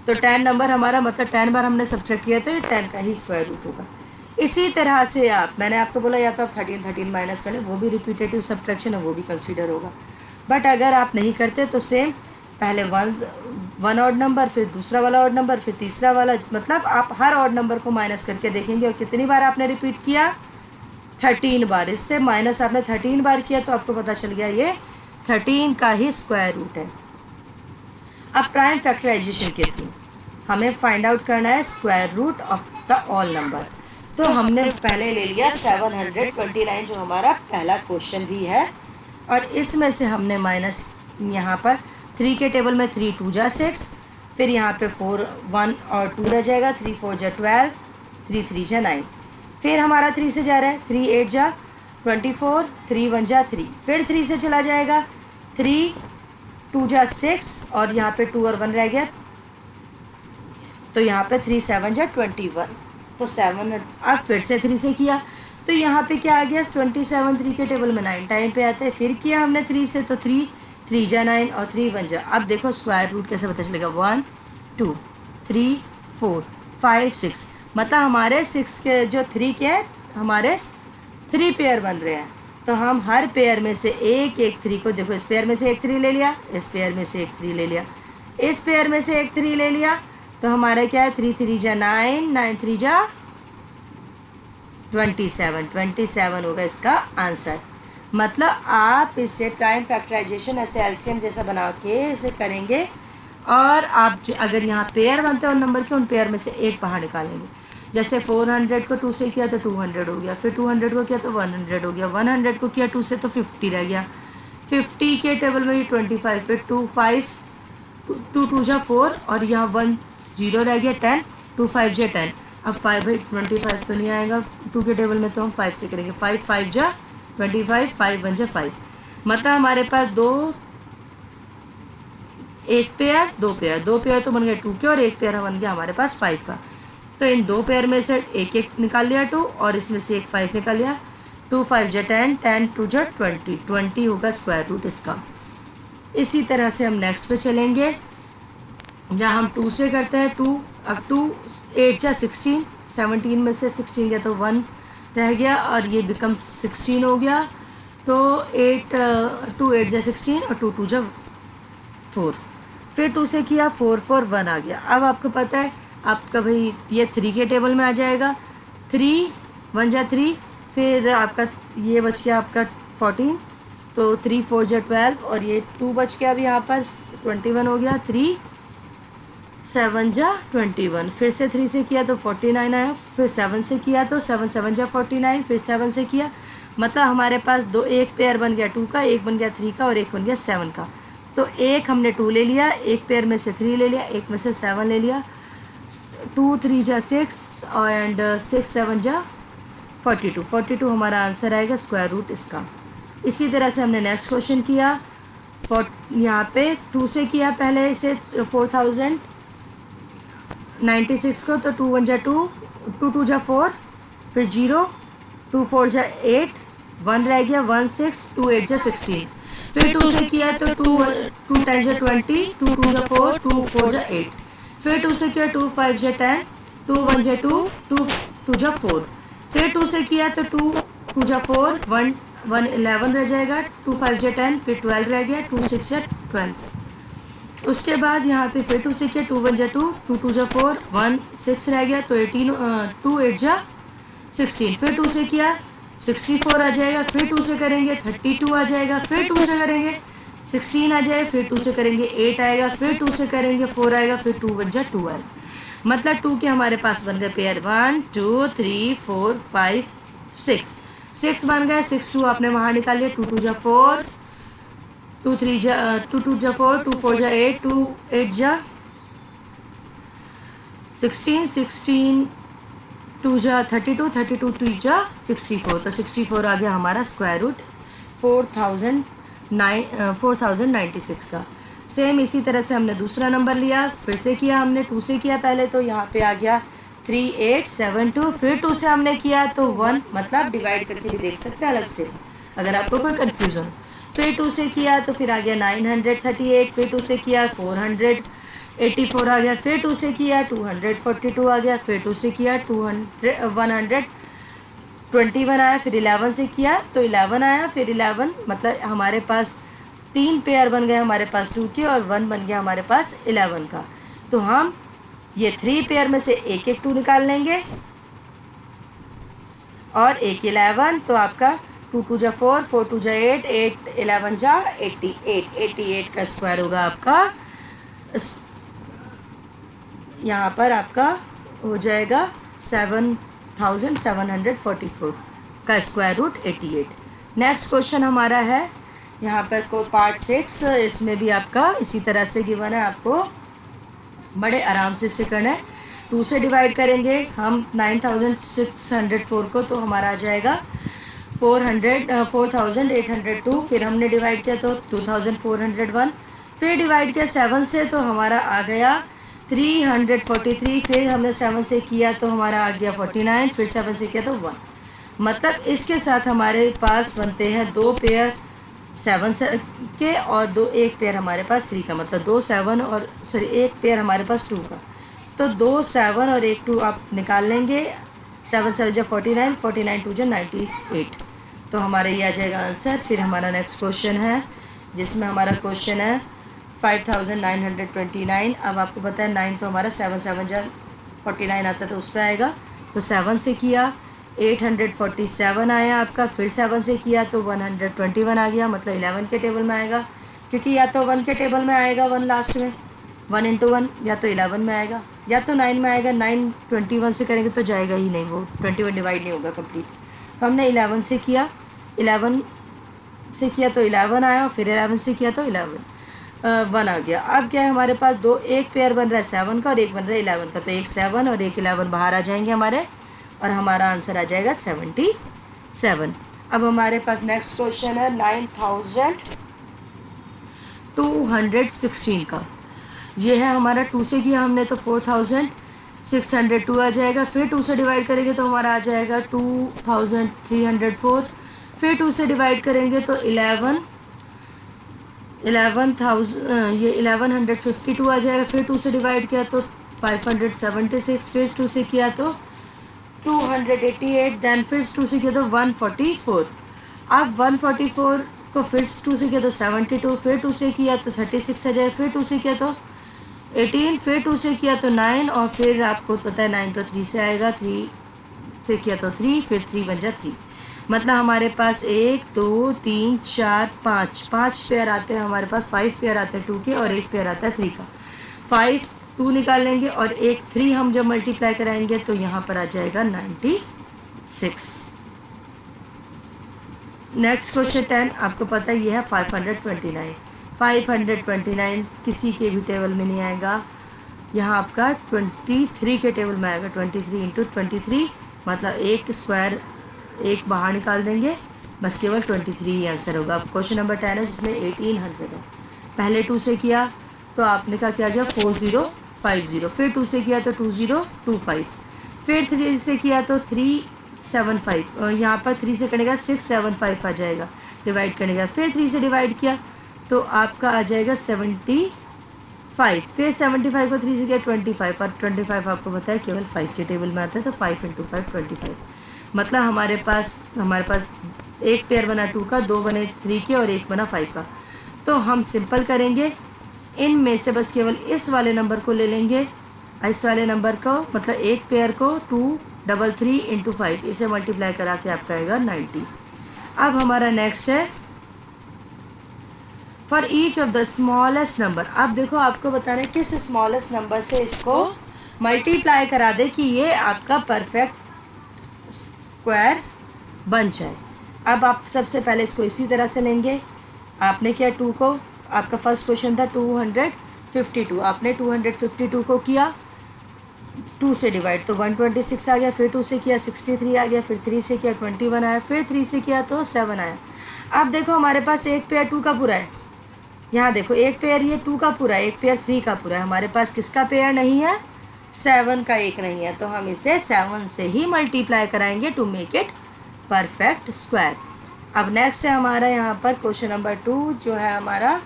तो 10 नंबर हमारा, मतलब 10 बार हमने सब्ट्रैक्ट किया, तो ये 10 का ही स्क्वायर रूट होगा। इसी तरह से मैंने आपको बोला या तो आप 13 माइनस करें, वो भी रिपीटेटिव सब्ट्रैक्शन है, वो भी कंसीडर होगा। बट अगर आप नहीं करते तो सेम, पहले वन ऑड नंबर, फिर दूसरा वाला ऑड नंबर, फिर तीसरा वाला, मतलब आप हर ऑड नंबर को माइनस करके देखेंगे। और कितनी बार आपने रिपीट किया, 13 बार। इससे माइनस आपने 13 बार किया तो आपको पता चल गया ये 13 का ही स्क्वायर रूट है। अब प्राइम फैक्टराइजेशन के थ्रू हमें फाइंड आउट करना है square root of the all number. तो हमने पहले ले लिया 729 जो हमारा पहला क्वेश्चन भी है, और इसमें से हमने माइनस यहाँ पर 3 के टेबल में 3 2 जा 6, फिर यहाँ पे 4 1 और 2 रह जाएगा, 3 4 जा 12, 3 3 जा 9, फिर हमारा 3 से जा रहा है, 3 8 जा 24, 3 1 जा 3, फिर 3 से चला जाएगा, 3 2 जा 6 और यहाँ पे 2 और 1 रह गया, तो यहाँ पे 3 7 जा 21, तो 7। अब फिर से 3 से किया तो यहाँ पे क्या आ गया 27, 3 के टेबल में 9 टाइम पे आता है। फिर किया हमने 3 से, तो 3 3 जा 9 और 3 1 जा। अब देखो स्क्वायर रूट कैसे पता चलेगा, 1 2 3 4 5 6, मतलब हमारे 6 के जो 3 के हैं हमारे 3 पेयर बन रहे हैं। तो हम हर पेयर में से एक एक 3 को, देखो इस पेयर में से एक 3 ले लिया, इस पेयर में से एक 3 ले लिया, इस पेयर में से एक 3 ले लिया, तो हमारा क्या है 3 3 जा 9, 9 3 जा 27, 27 होगा इसका आंसर। मतलब आप इसे प्राइम फैक्टराइजेशन ऐसे एलसीएम जैसा बना के इसे करेंगे और आप अगर यहाँ पेयर बनते हैं उन नंबर के, उन पेयर में से एक बाहर निकालेंगे। जैसे 400 को 2 से किया तो 200 हो गया, फिर 200 को किया तो 100 हो गया, 100 को किया 2 से तो 50 रह गया, 50 के टेबल में 25 पे 2 5 2 2 जा 4 और यहाँ 1 0 रह गया 10, 2 5 जा 10। अब 5 बाई 25 तो नहीं आएगा 2 के टेबल में, तो हम 5 से करेंगे, 5 5 जा 25, 5 1 जा 5, मतलब हमारे पास एक पेयर दो पेयर तो बन गए 2 के और एक पेयर बन गया हमारे पास 5 का। तो इन दो पेयर में से एक एक निकाल लिया 2 और इसमें से एक 5 निकाल लिया, 2 5 जा 10, 10 2 जा 20, 20 होगा स्क्वायर रूट इसका। इसी तरह से हम नेक्स्ट पे चलेंगे जहाँ हम 2 से करते हैं 2, अब 2 8 जा 16, 17 में से 16 गया तो 1 रह गया और ये बिकम 16 हो गया, तो 2 8 जा 16 और 2 2 जा 4, फिर 2 से किया 4 4 1 आ गया। अब आपको पता है आपका भाई ये 3 के टेबल में आ जाएगा, 3 1 जा 3, फिर आपका ये बच गया आपका 14, तो 3 4 जा 12 और ये 2 बच गया, अभी यहाँ पर 21 हो गया, 3 7 जा 21, फिर से 3 से किया तो 49 आया, फिर 7 से किया तो 7 7 जा 49, फिर 7 से किया, मतलब हमारे पास एक पेयर बन गया 2 का, एक बन गया 3 का और एक बन गया 7 का। तो एक हमने 2 ले लिया, एक पेयर में से 3 ले लिया, एक में से 7 ले लिया, 2 3 जा 6 एंड 6 7 जा 42, 42 हमारा आंसर आएगा स्क्वायर रूट इसका। इसी तरह से हमने नेक्स्ट क्वेश्चन किया, यहाँ पे 2 से किया पहले इसे 4096 को, तो 2 1 जा 2, 2 2 जा 4, फिर 0, 2 4 जा 8, 1 रह गया 1 6, 2 8 जा 16, फिर 2 से किया तो 2 10 जा 20, 2 2 जा 4, 2 4 जा 8, फिर 2 से किया 2 5 जा 10, 2 1 जा 2, 2 2 जा 4, फिर 2 से किया तो 2 2 जा 4, 1 1 11 रह जाएगा, 2 5 जा 10, फिर 12 रह गया, 2 6 जा 12। उसके बाद यहाँ पे फिर 2 से किया 2 1 जा 2, 2 2 जा 4, 1 6 रह गया, तो 2 8 जा 16, फिर 2 से किया 64 आ जाएगा, फिर 2 से करेंगे 32 आ जाएगा, फिर 2 से करेंगे 16 आ जाएगा, फिर 2 से करेंगे 8 आएगा, फिर 2 से करेंगे 4 आएगा, फिर 2 1 जा 2 आएगा। मतलब 2 के हमारे पास बन गए पेयर 1 2 3 4 5 6 बन गए, 6 2 आपने वहाँ निकाल लिया, 2 2 जा 4, 2 3 जा 2 2 जा 4, 2 4 जा 8, 2 8 जा 16, 16 2 जा 32, 32 2 जा 64, तो 64 आ गया हमारा स्क्वायर रूट 4096 का। सेम इसी तरह से हमने दूसरा नंबर लिया, फिर से किया हमने 2 से किया पहले, तो यहाँ पे आ गया 3872, फिर 2 से हमने किया तो 1, मतलब डिवाइड करके भी देख सकते हैं अलग से अगर आपको कोई कन्फ्यूज़न। फिर 2 से किया तो फिर आ गया 938, फिर 2 से किया 484 आ गया, फिर 2 से किया 242 आ गया, फिर 2 से किया 121 आया, फिर 11 से किया तो 11 आया, फिर 11 मतलब हमारे पास 3 पेयर बन गए हमारे पास 2 के और 1 बन गया हमारे पास 11 का। तो हम ये 3 पेयर में से एक एक 2 निकाल लेंगे और एक 11, तो आपका 2 2 जा 4, 4 2 जा 8, 8 11 जा 88 का स्क्वायर होगा आपका, यहाँ पर आपका हो जाएगा 7744 का स्क्वायर रूट 88। नेक्स्ट क्वेश्चन हमारा है यहाँ पर को पार्ट 6, इसमें भी आपका इसी तरह से गिवन है, आपको बड़े आराम से इसे करना है। 2 से डिवाइड करेंगे हम 9604 को, तो हमारा आ जाएगा 4802। फिर हमने डिवाइड किया तो 2401। फिर डिवाइड किया 7 से तो हमारा आ गया 343। फिर हमने 7 से किया तो हमारा आ गया 49। फिर 7 से किया तो 1। मतलब इसके साथ हमारे पास बनते हैं 2 पेयर 7 के और एक पेयर हमारे पास 3 का, मतलब 2 7 और सॉरी एक पेयर हमारे पास 2 का। तो 2 7 और 1 2 आप निकाल लेंगे। 7 7 जो 49, 49 2 जो 98। तो हमारा ये आ जाएगा आंसर। फिर हमारा नेक्स्ट क्वेश्चन है, जिसमें हमारा क्वेश्चन है 5929। अब आपको पता है 9 तो हमारा 7 7 जब 49 आता है तो उस पर आएगा। तो 7 से किया 847 आया आपका। फिर 7 से किया तो 121 आ गया, मतलब 11 के टेबल में आएगा, क्योंकि या तो 1 के टेबल में आएगा 1 लास्ट में, 1 × 1, या तो 11 में आएगा या तो 9 में आएगा। 9 21 से करेंगे तो जाएगा ही नहीं, वो 21 डिवाइड नहीं होगा कंप्लीट। तो हमने 11 से किया, 11 से किया तो 11 आया, फिर 11 से किया तो 1 आ गया। अब क्या है हमारे पास एक पेयर बन रहा है 7 का और एक बन रहा है 11 का, तो एक 7 और एक 11 बाहर आ जाएंगे हमारे, और हमारा आंसर आ जाएगा 77। अब हमारे पास नेक्स्ट क्वेश्चन है 9216 का। ये है हमारा 2 से किया हमने तो 4602 आ जाएगा। फिर 2 से डिवाइड करेंगे तो हमारा आ जाएगा 2304। फिर 2 से डिवाइड करेंगे तो 11,000 ये 1152 आ जाएगा। फिर 2 से डिवाइड किया तो 576। फिर 2 से किया तो 288। दैन फिर 2 से किया तो 144। अब 144 को फिर 2 से किया तो 72। फिर 2 से किया तो 36 आ जाए। फिर 2 से किया तो 18। फिर 2 से किया तो 9, और फिर आपको पता है 9 तो 3 से आएगा, 3 से किया तो 3, फिर 3 बन जा 3। मतलब हमारे पास 1 2 3 4 5 पेयर आते हैं हमारे पास, 5 पेयर आते हैं 2 के और एक पेयर आता है 3 का। 5 2 निकाल लेंगे और एक 3 हम जब मल्टीप्लाई कराएंगे तो यहाँ पर आ जाएगा 96। नेक्स्ट क्वेश्चन 10, आपको पता है ये है 529। 529 किसी के भी टेबल में नहीं आएगा, यहाँ आपका 23 के टेबल में आएगा। 23 × 23 मतलब एक स्क्वायर एक बाहर निकाल देंगे, बस केवल 23 ही आंसर होगा। अब क्वेश्चन नंबर 10 है जिसमें 1800 है। पहले 2 से किया तो आपने क्या किया 4050। फिर 2 से किया तो 2025। फिर 3 से किया तो 375, और यहाँ पर 3 से करने का 675 आ जाएगा डिवाइड करने का। फिर 3 से डिवाइड किया तो आपका आ जाएगा 75। फिर 75 को 3 से किया 25, और 25 आपको पता है केवल 5 के टेबल में आता है, तो 5 × 5 25। मतलब हमारे पास एक पेयर बना 2 का, 2 बने 3 के और एक बना 5 का। तो हम सिंपल करेंगे, इनमें से बस केवल इस वाले नंबर को ले लेंगे, इस वाले नंबर को मतलब एक पेयर को 233 × 5 इसे मल्टीप्लाई करा के आपका आएगा 90। अब हमारा नेक्स्ट है for each of the smallest number. अब देखो आपको बताना है किस स्मॉलेस्ट नंबर से इसको मल्टीप्लाई करा दे कि ये आपका परफेक्ट स्क्वायर बन जाए। अब आप सबसे पहले इसको इसी तरह से लेंगे। आपने क्या 2 को, आपका फर्स्ट क्वेश्चन था 252, आपने 252 को किया 2 से डिवाइड तो 126 आ गया। फिर 2 से किया 63 आ गया। फिर 3 से किया 21 आया। फिर 3 से किया तो 7 आया। अब देखो हमारे पास एक पेयर 2 का पूरा है, यहाँ देखो एक पेयर ये 2 का पूरा है, एक पेयर 3 का पूरा है। हमारे पास किसका पेयर नहीं है, 7 का एक नहीं है, तो हम इसे 7 से ही मल्टीप्लाई कराएंगे to make it perfect square. अब नेक्स्ट है हमारा यहाँ पर क्वेश्चन नंबर 2 जो है हमारा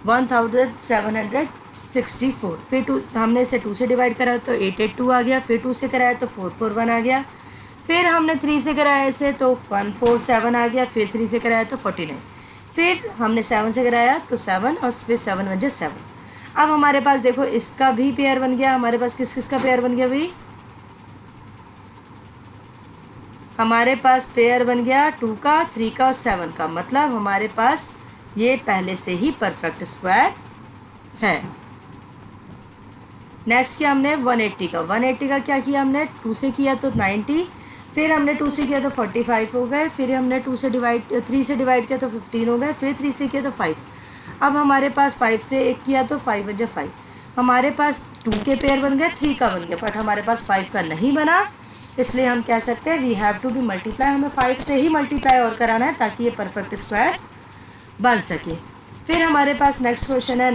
1764। फिर 2 हमने इसे 2 से डिवाइड करा तो 882 आ गया। फिर 2 से कराया तो 441 आ गया। फिर हमने 3 से कराया इसे तो 147 आ गया। फिर 3 से कराया तो 49। फिर हमने 7 से कराया तो 7 और फिर 7 1 7। अब हमारे पास देखो इसका भी पेयर बन गया। हमारे पास किस किस का पेयर बन गया भाई, हमारे पास पेयर बन गया 2 का, 3 का और 7 का। मतलब हमारे पास ये पहले से ही परफेक्ट स्क्वायर है। नेक्स्ट किया हमने 180 का। 180 का क्या किया हमने 2 से किया तो 90। फिर हमने 2 से किया तो 45 हो गए। फिर हमने 3 से डिवाइड किया तो 15 हो गए। फिर 3 से किया तो 5। अब हमारे पास 5 से एक किया तो 5 बजे 5। हमारे पास 2 के पेयर बन गए, 3 का बन गया, बट हमारे पास 5 का नहीं बना, इसलिए हम कह सकते हैं we have to be multiply, हमें 5 से ही मल्टीप्लाई और कराना है ताकि ये परफेक्ट स्क्वायर बन सके। फिर हमारे पास नेक्स्ट क्वेश्चन है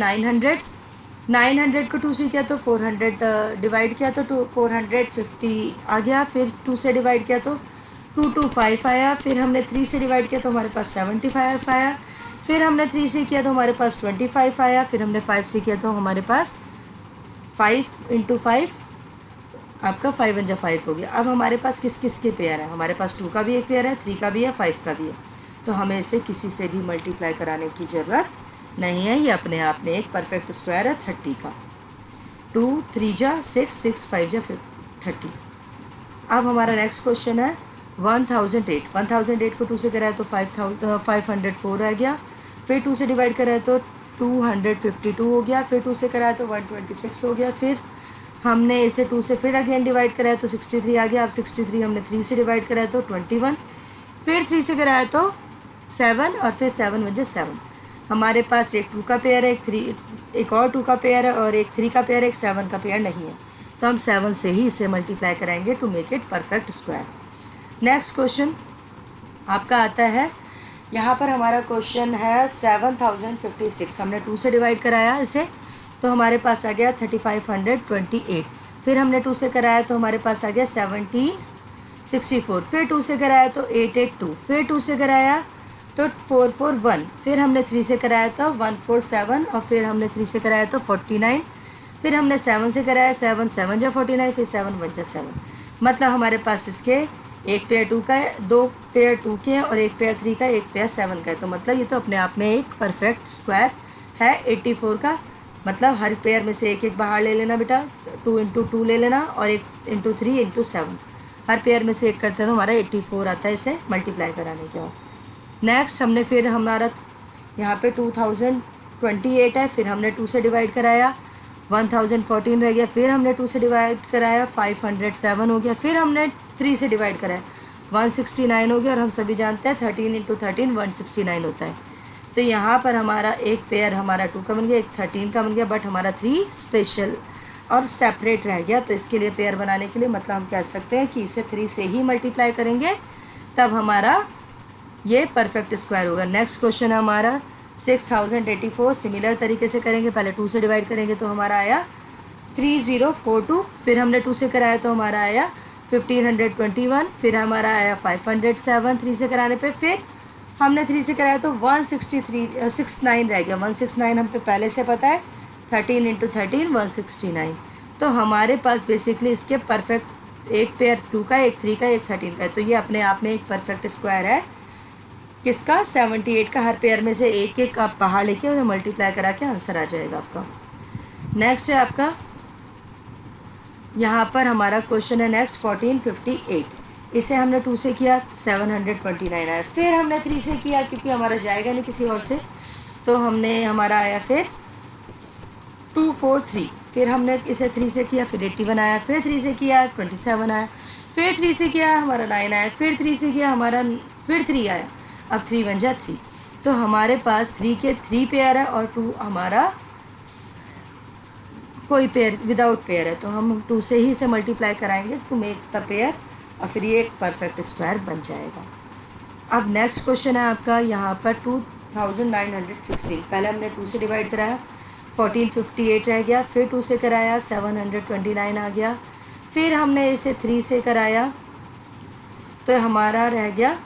900 को 2 से किया तो 400 डिवाइड किया तो 450 आ गया, फिर 2 से डिवाइड किया तो 225 आया, फिर हमने 3 से डिवाइड किया तो हमारे पास 75 आया, फिर हमने 3 से किया तो हमारे पास 25 आया, फिर हमने 5 से किया तो हमारे पास 5 × 5 आपका 5 × 5 हो गया। अब हमारे पास किस किस के पेयर है, हमारे पास 2 का भी एक पेयर है, 3 का भी है, 5 का भी है, तो हमें इसे किसी से भी मल्टीप्लाई कराने की ज़रूरत नहीं है, ये अपने आप में एक परफेक्ट स्क्वायर है 30 का। 2 3 जा 6, 6 5 जा 30। अब हमारा नेक्स्ट क्वेश्चन है 1008 को 2 से कराया तो 504 आ गया, फिर 2 से डिवाइड कराया तो 252 हो गया, फिर 2 से कराया तो 126 हो गया, फिर हमने इसे 2 से फिर अगेन डिवाइड कराया तो 63 आ गया। अब 63 हमने 3 से डिवाइड कराया तो 21, फिर 3 से कराया तो 7 और फिर 7 × 7। हमारे पास एक 2 का पेयर है, एक और 2 का पेयर है और एक 3 का पेयर है, एक 7 का पेयर नहीं है, तो हम 7 से ही इसे मल्टीप्लाई कराएंगे to make it perfect square. Next question आपका आता है, यहाँ पर हमारा क्वेश्चन है 7056, हमने 2 से डिवाइड कराया इसे तो हमारे पास आ गया 3528, फिर हमने 2 से कराया तो हमारे पास आ गया 1764, फिर 2 से कराया तो 882, फिर 2 से कराया तो 441, फिर हमने 3 से कराया तो 147 और फिर हमने 3 से कराया तो 49, फिर हमने 7 से कराया 7 7 जा 49, फिर 7 1 जा 7, मतलब हमारे पास इसके एक पेयर 2 का है, 2 पेयर 2 के हैं और एक पेयर 3 का, एक पेयर 7 का है, तो मतलब ये तो अपने आप में एक परफेक्ट स्क्वायर है 84 का। मतलब हर पेयर में से एक एक बाहर ले लेना बेटा, 2 × 2 ले लेना और 1 × 3 × 7, हर पेयर में से एक करते हैं तो हमारा 84 आता है इसे मल्टीप्लाई कराने के बाद। नेक्स्ट हमने फिर हमारा यहाँ पे 2028 है, फिर हमने 2 से डिवाइड कराया 1014 रह गया, फिर हमने 2 से डिवाइड कराया 507 हो गया, फिर हमने 3 से डिवाइड कराया 169 हो गया, और हम सभी जानते हैं 13 × 13 169 होता है। तो यहाँ पर हमारा एक पेयर हमारा 2 का बन गया, एक 13 का बन गया, बट हमारा 3 स्पेशल और सेपरेट रह गया, तो इसके लिए पेयर बनाने के लिए मतलब हम कह सकते हैं कि इसे 3 से ही मल्टीप्लाई करेंगे तब हमारा ये परफेक्ट स्क्वायर होगा। नेक्स्ट क्वेश्चन है हमारा 6084, सिमिलर तरीके से करेंगे, पहले 2 से डिवाइड करेंगे तो हमारा आया 3042, फिर हमने 2 से कराया तो हमारा आया 1521, फिर हमारा आया 507 3 से कराने पे, फिर हमने 3 से कराया तो 169 रह गया, 169 हम पे पहले से पता है, 13 × 13 169, तो हमारे पास बेसिकली इसके परफेक्ट एक पेयर 2 का, एक 3 का, एक 13 का है, तो ये अपने आप में एक परफेक्ट स्क्वायर है किसका, 78 का। हर पेयर में से एक एक आप बाहर लेके उन्हें मल्टीप्लाई करा के आंसर आ जाएगा आपका। नेक्स्ट है आपका यहाँ पर हमारा क्वेश्चन है नेक्स्ट 1458, इसे हमने 2 से किया 729 आया, फिर हमने 3 से किया क्योंकि हमारा जाएगा नहीं किसी और से, तो हमने हमारा आया फिर 243, फिर हमने इसे 3 से किया फिर 81 आया, फिर 3 से किया 27 आया, फिर 3 से किया हमारा 9 आया, फिर 3 से किया हमारा फिर 3 आया, अब 3 1 जा 3, तो हमारे पास 3 के 3 पेयर है और 2 हमारा कोई पेयर विदाउट पेयर है, तो हम 2 से ही इसे मल्टीप्लाई कराएंगे टू मेक द पेयर, और फिर ये एक परफेक्ट स्क्वायर बन जाएगा। अब नेक्स्ट क्वेश्चन है आपका यहाँ पर 2916, पहले हमने 2 से डिवाइड कराया 1458 रह गया, फिर 2 से कराया 729 आ गया, फिर हमने इसे 3 से कराया तो हमारा रह गया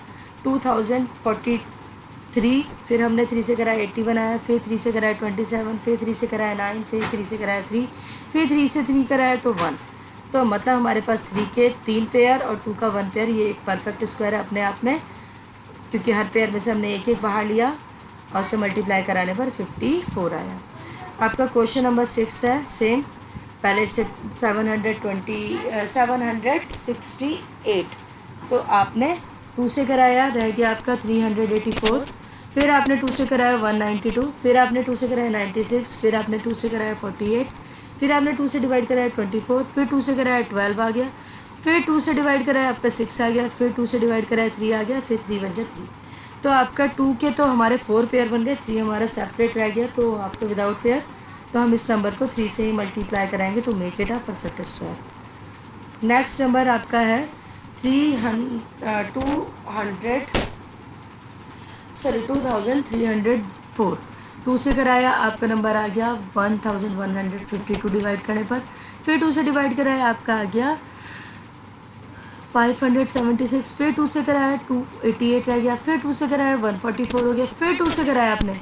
2043, फिर हमने 3 से कराया 81 आया, फिर 3 से कराया 27, फिर 3 से कराया 9, फिर 3 से कराया 3, फिर 3 से 3 कराया तो 1, तो मतलब हमारे पास 3 के 3 पेयर और 2 का 1 पेयर, ये एक परफेक्ट स्क्वायर है अपने आप में, क्योंकि हर पेयर में से हमने एक एक बाहर लिया और उसे मल्टीप्लाई कराने पर 54 आया। आपका क्वेश्चन नंबर 6 है सेम, पहले से 768, तो आपने 2 से कराया रह गया आपका 384, फिर आपने 2 से कराया 192, फिर आपने 2 से कराया 96, फिर आपने 2 से कराया 48, फिर आपने 2 से डिवाइड कराया 24, फिर 2 से कराया 12 आ गया, फिर 2 से डिवाइड कराया आपका 6 आ गया, फिर 2 से डिवाइड कराया 3 आ गया, फिर 3 1 जा 3, तो आपका 2 के तो हमारे 4 पेयर बन गए, 3 हमारा सेपरेट रह गया, तो आपको विदाउट पेयर तो हम इस नंबर को 3 से ही मल्टीप्लाई कराएंगे to make it a perfect square. Next number आपका है 2304। 2 से कराया आपका नंबर आ गया 1152 डिवाइड करने पर। फिर 2 से डिवाइड कराया आपका आ गया 576। फिर 2 से कराया 288 रह गया। फिर 2 से कराया 144 हो गया। फिर 2 से कराया आपने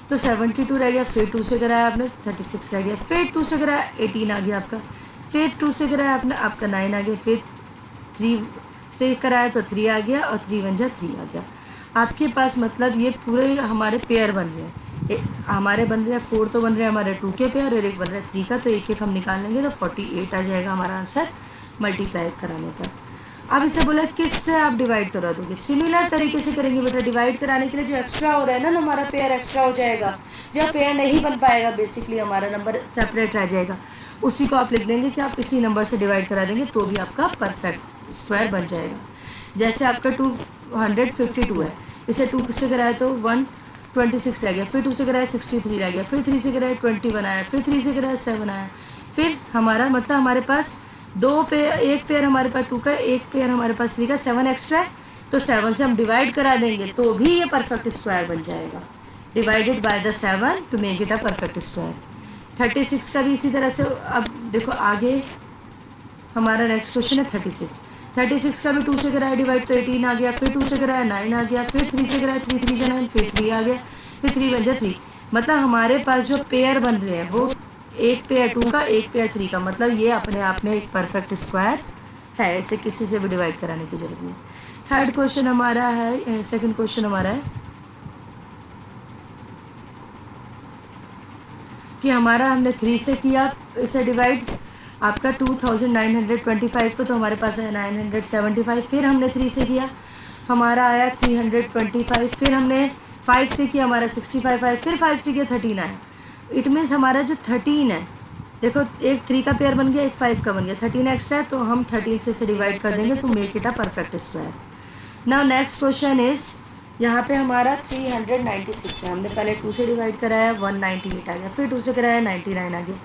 तो 72 रह गया। फिर 2 से कराया आपने 36 रह गया। फिर 2 से कराया 18 आ गया आपका। फिर 2 से कराया आपने आपका 9 आ गया। फिर 3 से कराया तो 3 आ गया और 3 1 जा 3 आ गया। आपके पास मतलब ये पूरे हमारे पेयर बन रहे हैं। हमारे बन रहे हैं 4 तो बन रहे हैं हमारे 2 के पेयर और एक बन रहा है 3 का, तो एक एक हम निकाल लेंगे तो 48 आ जाएगा हमारा आंसर मल्टीप्लाई कराने पर। अब इसे बोला किससे आप डिवाइड करा दोगे। सिमिलर तरीके से करेंगे बेटा। डिवाइड कराने के लिए जो एक्स्ट्रा हो रहा है ना हमारा पेयर एक्स्ट्रा हो जाएगा। जब पेयर नहीं बन पाएगा बेसिकली हमारा नंबर सेपरेट रह जाएगा, उसी को आप लिख देंगे कि आप इसी नंबर से डिवाइड करा देंगे तो भी आपका परफेक्ट स्क्वायर बन जाएगा। जैसे आपका 252 है, इसे 2 से कराया तो 126 रह गया। फिर 2 से कराया 63 रह गया। फिर 3 से कराया 21 आया। फिर 3 से कराया 7 आया। फिर हमारा मतलब हमारे पास एक पेयर हमारे पास 2 का, एक पेयर हमारे पास 3 का, 7 एक्स्ट्रा है तो 7 से हम डिवाइड करा देंगे तो भी ये परफेक्ट स्क्वायर बन जाएगा। Divided by the 7 to make it a perfect square. 36 का भी इसी तरह से। अब देखो आगे हमारा नेक्स्ट क्वेश्चन है 36 का भी 2 से कराया डिवाइड तो 18 आ गया। फिर 2 से कराया 9 आ गया। फिर 3 से कराया 3 3 जा 9, फिर 3 आ गया। फिर 3 1 जा 3। मतलब हमारे पास जो पेयर बन रहे हैं वो एक पेयर 2 का, एक पेयर 3 का, मतलब ये अपने आप में एक परफेक्ट स्क्वायर है। इसे किसी से भी डिवाइड कराने की जरूरत नहीं। थर्ड क्वेश्चन हमारा है, सेकंड क्वेश्चन हमारा है कि हमारा हमने 3 से किया इसे डिवाइड आपका 2925 को, तो हमारे पास है 975। फिर हमने 3 से किया हमारा आया 325। फिर हमने 5 से किया हमारा 65 आया। फिर 5 से किया 13 आया। इट मीन्स हमारा जो 13 है, देखो एक 3 का पेयर बन गया, एक 5 का बन गया, 13 एक्स्ट्रा है तो हम 13 से डिवाइड कर देंगे तो make it a perfect square. Now next question is, यहाँ पे हमारा 396 है। हमने पहले 2 से डिवाइड कराया 198 आ गया। फिर 2 से कराया 99 आ गया।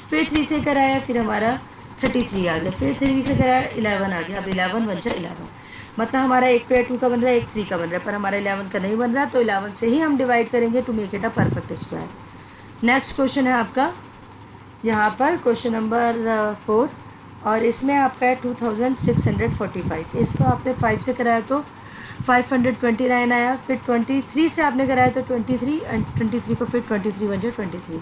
फिर 3 से कराया फिर हमारा 33 आ गया। फिर 3 से कराया 11 आ गया। अब 11 बन जाए 11, मतलब हमारा एक पेयर 2 का बन रहा है, एक 3 का बन रहा है, पर हमारा 11 का नहीं बन रहा, तो 11 से ही हम डिवाइड करेंगे to make it a perfect square. Next question है आपका यहाँ पर क्वेश्चन नंबर 4 और इसमें आपका है 2645। इसको आपने 5 से कराया तो 529 आया। फिर 23 से आपने कराया तो 23 एंड 23 को फिर 23 बन जाए 23।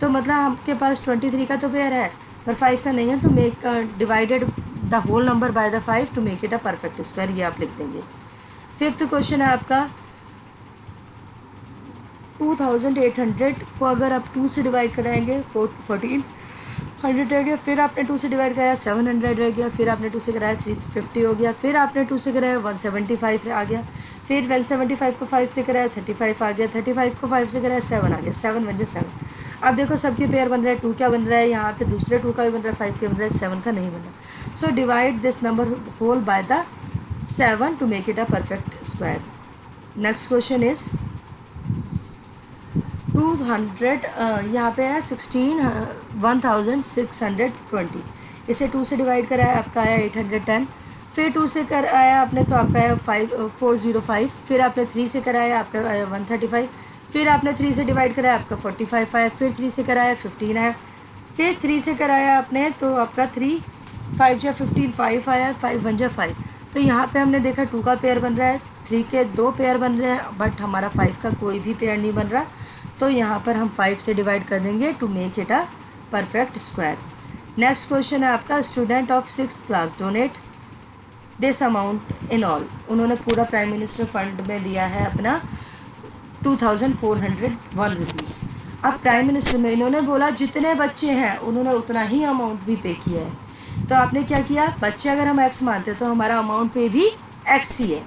तो मतलब आपके पास 23 का तो पेयर है पर 5 का नहीं है, तो make divided the whole number by the 5 to make it a perfect square, ये आप लिख देंगे। फिफ्थ क्वेश्चन है आपका 2800 को अगर आप 2 से डिवाइड कराएंगे 1400 रह गया। फिर आपने 2 से डिवाइड कराया 700 रह गया। फिर आपने 2 से कराया 350 हो गया। फिर आपने 2 से कराया 175 आ गया। फिर 175 को 5 से कराया 35 आ गया। 35 को 5 से कराया 7 आ गया। 7 1 7। अब देखो सबके पेयर बन रहा है, 2 क्या बन रहा है, यहाँ पे दूसरे 2 का भी बन रहा है, 5 का बन रहा है, 7 का नहीं बन रहा। So divide this number whole by the 7 to make it a perfect square. Next question is 200 यहाँ पे है 16,620। इसे 2 से डिवाइड कराया आपका आया 810। फिर 2 से कर आया आपने तो आपका आया 405। फिर आपने 3 से कराया आपका आया 135। फिर आपने 3 से डिवाइड कराया आपका 45 आया। फिर 3 से कराया 15 आया। फिर 3 से कराया आपने तो आपका 3 5 जा 15 5 आया। 5 1 जा 5। तो यहाँ पे हमने देखा 2 का पेयर बन रहा है, 3 के 2 पेयर बन रहे हैं, बट हमारा 5 का कोई भी पेयर नहीं बन रहा, तो यहाँ पर हम 5 से डिवाइड कर देंगे to make it a perfect square. Next question है आपका student of 6th class donate this amount in all. उन्होंने पूरा प्राइम मिनिस्टर फंड में दिया है अपना 2401 रुपीज़। अब प्राइम मिनिस्टर में इन्होंने बोला जितने बच्चे हैं उन्होंने उतना ही अमाउंट भी पे किया है। तो आपने क्या किया, बच्चे अगर हम x मानते हैं तो हमारा अमाउंट पे भी x ही है,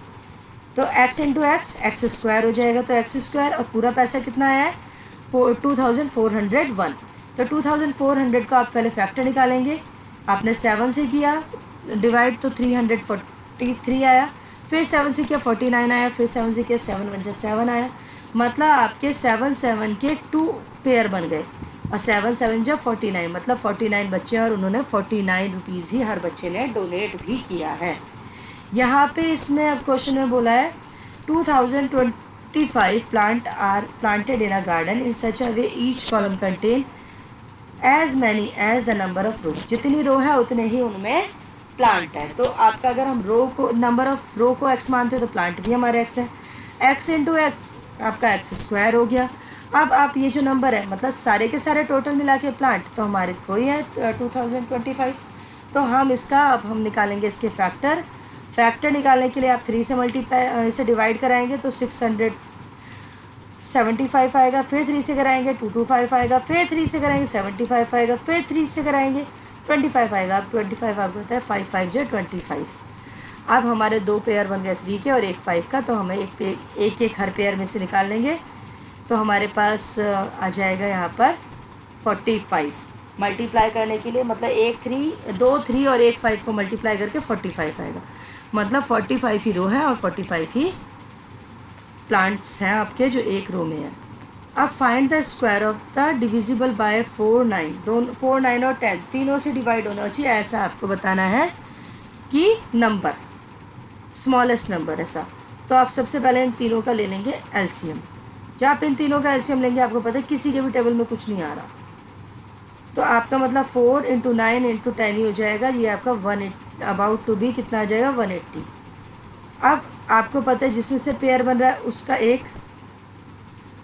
तो x इंटू एक्स स्क्वायर हो जाएगा, तो x स्क्वायर, और पूरा पैसा कितना आया है 2401। तो 2400 का आप पहले फैक्टर निकालेंगे। आपने 7 से किया डिवाइड तो 343 आया। फिर 7 से किया 49 आया। फिर 7 से किया 7 1 7 आया। मतलब आपके 7 7 के 2 पेयर बन गए। और 7 7 जब 49, मतलब 49 बच्चे और उन्होंने 49 रुपीज़ ही हर बच्चे ने डोनेट भी किया है। यहाँ पे इसने अब क्वेश्चन में बोला है 2025 plant are planted in a garden in such a way each column contain as many as the number of row. जितनी रो है उतने ही उनमें प्लांट है। तो आपका अगर हम रो को नंबर ऑफ रो को एक्स मानते हो तो प्लांट भी हमारे एक्स है। एक्स इंटू एक्स आपका एक्स स्क्वायर हो गया। अब आप ये जो नंबर है मतलब सारे के सारे टोटल मिला के प्लांट तो हमारे वही है 2025। तो हम इसका अब हम निकालेंगे इसके फैक्टर निकालने के लिए आप 3 से मल्टीप्लाई इसे डिवाइड कराएंगे तो 675 आएगा, फिर 3 से कराएंगे 225 आएगा, फिर 3 से कराएंगे 75 आएगा, फिर 3 से कराएंगे 25 आएगा। अब 25 आपको होता है 5 5 जो 25। अब हमारे 2 पेयर बन गए 3 के और एक 5 का, तो हमें एक हर पेयर में से निकाल लेंगे तो हमारे पास आ जाएगा यहाँ पर 45। मल्टीप्लाई करने के लिए मतलब दो 3 और एक 5 को मल्टीप्लाई करके 45 आएगा, मतलब 45 ही रो है और 45 ही प्लांट्स हैं आपके जो एक रो में है। अब find the square of the divisible by 4 9, दोनों 4 9 और 10 तीनों से डिवाइड होना चाहिए, ऐसा आपको बताना है कि नंबर स्मॉलेस्ट नंबर ऐसा। तो आप सबसे पहले इन तीनों का ले लेंगे एलसीएम। जब आप इन तीनों का एलसीएम लेंगे आपको पता है किसी के भी टेबल में कुछ नहीं आ रहा, तो आपका मतलब 4 × 9 × 10 ही हो जाएगा। ये आपका 180 अबाउट टू बी कितना आ जाएगा 180। अब आपको पता है जिसमें से पेयर बन रहा है उसका एक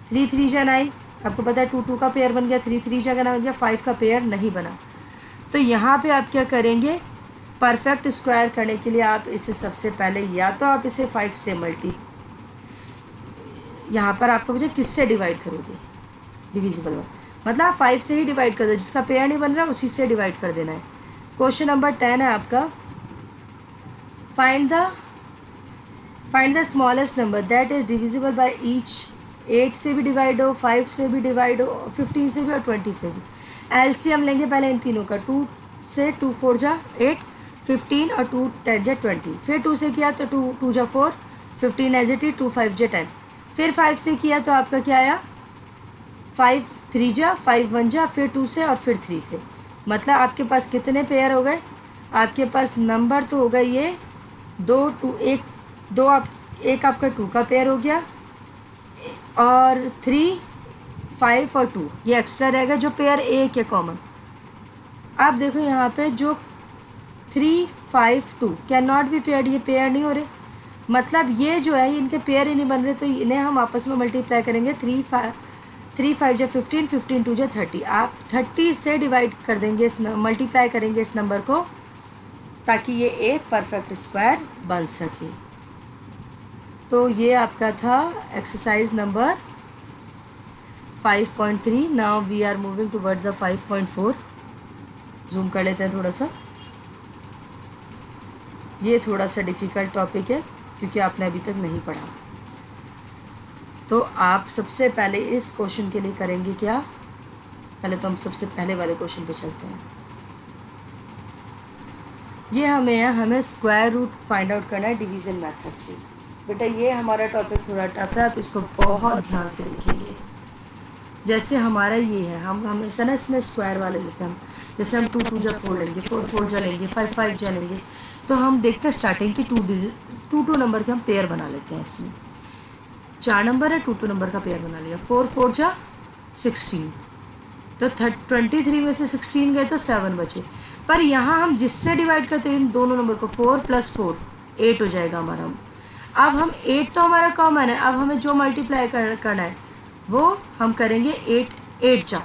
3 3 जा 9, आपको पता है 2 2 का पेयर बन गया, 3 3 जा 9 बन गया, 5 का पेयर नहीं बना। तो यहाँ पे आप क्या करेंगे, परफेक्ट स्क्वायर करने के लिए आप इसे सबसे पहले या तो आप इसे 5 से यहाँ पर आपको मुझे किससे डिवाइड करोगे डिविजिबल में, मतलब आप 5 से ही डिवाइड कर दो, जिसका पेयर नहीं बन रहा उसी से डिवाइड कर देना है। क्वेश्चन नंबर 10 है आपका, find the smallest number that is divisible by each. 8 से भी डिवाइड हो, 5 से भी डिवाइड हो, 15 से भी और 20 से भी। एलसीएम लेंगे पहले इन तीनों का, 2 से 2 4 जा 8, 15 और 2 10 जा 20, फिर 2 से किया तो 2 2 जा 4, 15 एज इट इज, 2 5 जा 10, फिर 5 से किया तो आपका क्या आया 5 3 जा 5 1 जा, फिर 2 से और फिर 3 से। मतलब आपके पास कितने पेयर हो गए, आपके पास नंबर तो हो गए ये 2 2 1 2 एक आपका 2 का पेयर हो गया और 3 5 और 2 ये एक्स्ट्रा रहेगा जो पेयर एक है कॉमन। आप देखो यहाँ पे जो 3 5 2 कैन नॉट बी पेयर्ड, ये पेयर नहीं हो रहे, मतलब ये जो है इनके पेयर ही नहीं बन रहे, तो इन्हें हम आपस में मल्टीप्लाई करेंगे। 3 5 जा 15, 15 2 जा 30, आप 30 से डिवाइड कर देंगे मल्टीप्लाई करेंगे इस नंबर को ताकि ये एक परफेक्ट स्क्वायर बन सके। तो ये आपका था exercise number 5.3। Now we are moving towards the 5.4। Zoom कर लेते हैं थोड़ा सा, ये थोड़ा सा डिफ़िकल्ट टॉपिक है क्योंकि आपने अभी तक नहीं पढ़ा। तो आप सबसे पहले इस क्वेश्चन के लिए करेंगे क्या, पहले तो हम सबसे पहले वाले क्वेश्चन पे चलते हैं। ये हमें स्क्वायर रूट फाइंड आउट करना है डिवीज़न मेथड से। बेटा ये हमारा टॉपिक थोड़ा टफ है, आप इसको बहुत ध्यान से लिखेंगे। जैसे हमारा ये है, हम हमेशा ना इसमें स्क्वायर वाले लेते हैं, जैसे हम 2 2 जा 4 लेंगे, 4 4 जा लेंगे, 5 5 जा लेंगे, तो हम देखते हैं स्टार्टिंग की 2 नंबर के हम पेयर बना लेते हैं। इसमें 4 नंबर है, 2 नंबर का पेयर बना लिया, 4 4 जा 16, तो 23 में से 16 गए तो 7 बचे। पर यहाँ हम जिससे डिवाइड करते हैं इन दोनों नंबर को, 4 + 4 8 हो जाएगा हमारा। अब हम 8 तो हमारा कॉमन है, अब हमें जो मल्टीप्लाई करना है वो हम करेंगे 8 8 जा,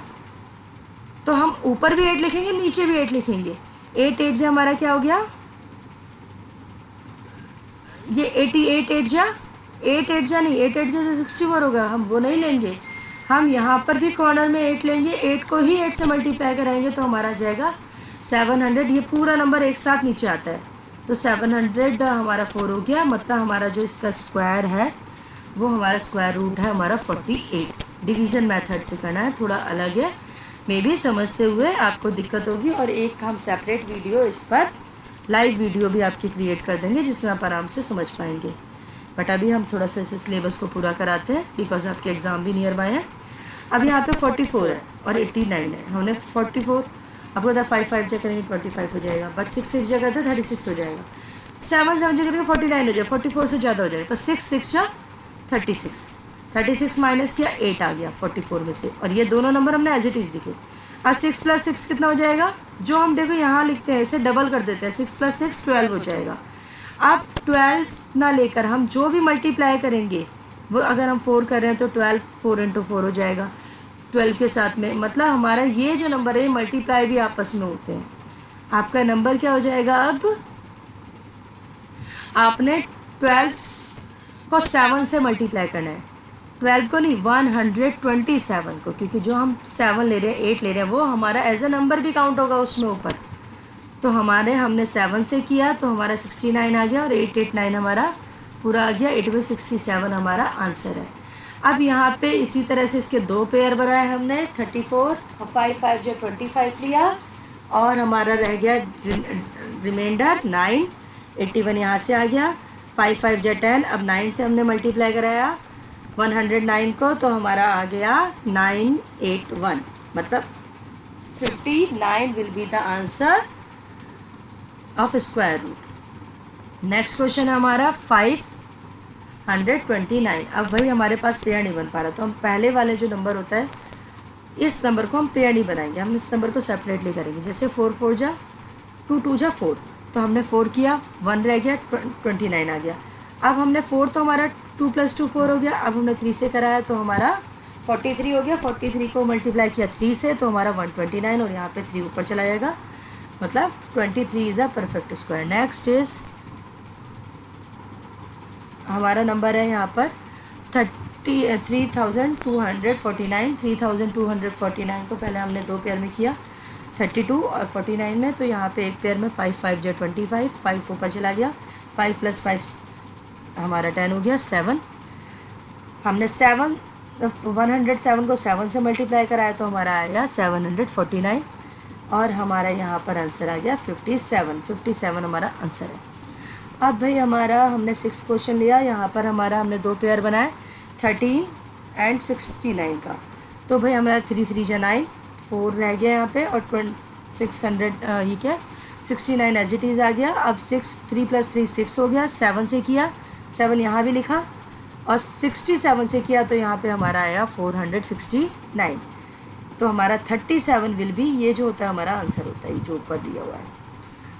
तो हम ऊपर भी 8 लिखेंगे नीचे भी 8 लिखेंगे। 8 8 जा हमारा क्या हो गया, ये 88 8 जा 8 8 जा नहीं 8 8 जा 64 होगा, हम वो नहीं लेंगे। हम यहाँ पर भी कॉर्नर में 8 लेंगे, 8 को ही 8 से मल्टीप्लाई कराएंगे तो हमारा जाएगा 700। ये पूरा नंबर एक साथ नीचे आता है, तो 700 हमारा 4 हो गया। मतलब हमारा जो इसका स्क्वायर है वो हमारा स्क्वायर रूट है हमारा 48। डिवीज़न मेथड से करना है, थोड़ा अलग है, मे भी समझते हुए आपको दिक्कत होगी। और एक हम सेपरेट वीडियो इस पर लाइव वीडियो भी आपकी क्रिएट कर देंगे जिसमें आप आराम से समझ पाएंगे। बट अभी हम थोड़ा सा इसे सिलेबस को पूरा कराते हैं बिकॉज आपके एग्ज़ाम भी नियर बाय हैं। अब यहाँ पे 44 है और 89 है, हमने 44 आपको पता 5 5 जगह करेंगे 25 हो जाएगा, बट 6 6 जगह करते 36 हो जाएगा, 7 7 जगह करेंगे 49 हो जाएगा, 44 से ज़्यादा हो जाएगा, तो 6 6 या 36, 36 माइनस किया 8 आ गया 44 में से, और ये दोनों नंबर हमने एज इट इज़ लिखे। अब 6 + 6 कितना हो जाएगा, जो हम देखो यहाँ लिखते हैं इसे डबल कर देते हैं, 6 + 6 12 हो जाएगा। अब 12 ना लेकर हम जो भी मल्टीप्लाई करेंगे वो, अगर हम 4 कर रहे हैं तो 12 4 × 4 हो जाएगा 12 के साथ में, मतलब हमारा ये जो नंबर है मल्टीप्लाई भी आपस में होते हैं। आपका नंबर क्या हो जाएगा, अब आपने 12 को 7 से मल्टीप्लाई करना है, 12 को नहीं 127 को, क्योंकि जो हम 7 ले रहे हैं 8 ले रहे हैं वो हमारा एज अ नंबर भी काउंट होगा उसमें ऊपर। तो हमने 7 से किया तो हमारा 69 आ गया और 889 हमारा पूरा आ गया, 8 में 67 हमारा आंसर है। अब यहाँ पे इसी तरह से इसके दो पेयर बनाए हमने, 34 5 5 जो 25 लिया और हमारा रह गया रिमाइंडर 9, 81 यहाँ से आ गया, 5 5 जो 10, अब 9 से हमने मल्टीप्लाई कराया 109 को तो हमारा आ गया 981, मतलब 59 will be the answer of square root. Next question है हमारा 529। अब भाई हमारे पास पेयर नहीं बन पा रहा, तो हम पहले वाले जो नंबर होता है इस नंबर को हम पेयर नहीं बनाएंगे, हम इस नंबर को सेपरेटली करेंगे। जैसे 4 4 जा 2 2 जा 4, तो हमने 4 किया 1 रह गया 29 आ गया। अब हमने 4 तो हमारा 2 + 2 4 हो गया, अब हमने 3 से कराया तो हमारा 43 हो गया, 43 को मल्टीप्लाई किया 3 से तो हमारा 129 और यहाँ पे 3 ऊपर चला जाएगा, मतलब 23 is a perfect square. Next is हमारा नंबर है यहाँ पर 3249। 3249 को पहले हमने दो पेयर में किया, 32 और 49 में, तो यहाँ पे एक पेयर में 5 5 जो 25, 5 ऊपर चला गया, 5 + 5 हमारा 10 हो गया, 7 हमने 107 को 7 से मल्टीप्लाई कराया तो हमारा आएगा 749 और हमारा यहाँ पर आंसर आ गया 57 हमारा आंसर है। अब भाई हमारा हमने 6 क्वेश्चन लिया, यहाँ पर हमारा हमने दो पेयर बनाए 13 और 69 का, तो भाई हमारा 3 3 जा 9, 4 रह गया यहाँ पे और 600 ये क्या 69 एज इट इज़ आ गया। अब 6 3 + 3 6 हो गया, 7 से किया 7 यहाँ भी लिखा और 67 से किया तो यहाँ पे हमारा आया 469, तो हमारा 37 विल बी, ये जो होता है हमारा आंसर होता है जो ऊपर दिया हुआ है।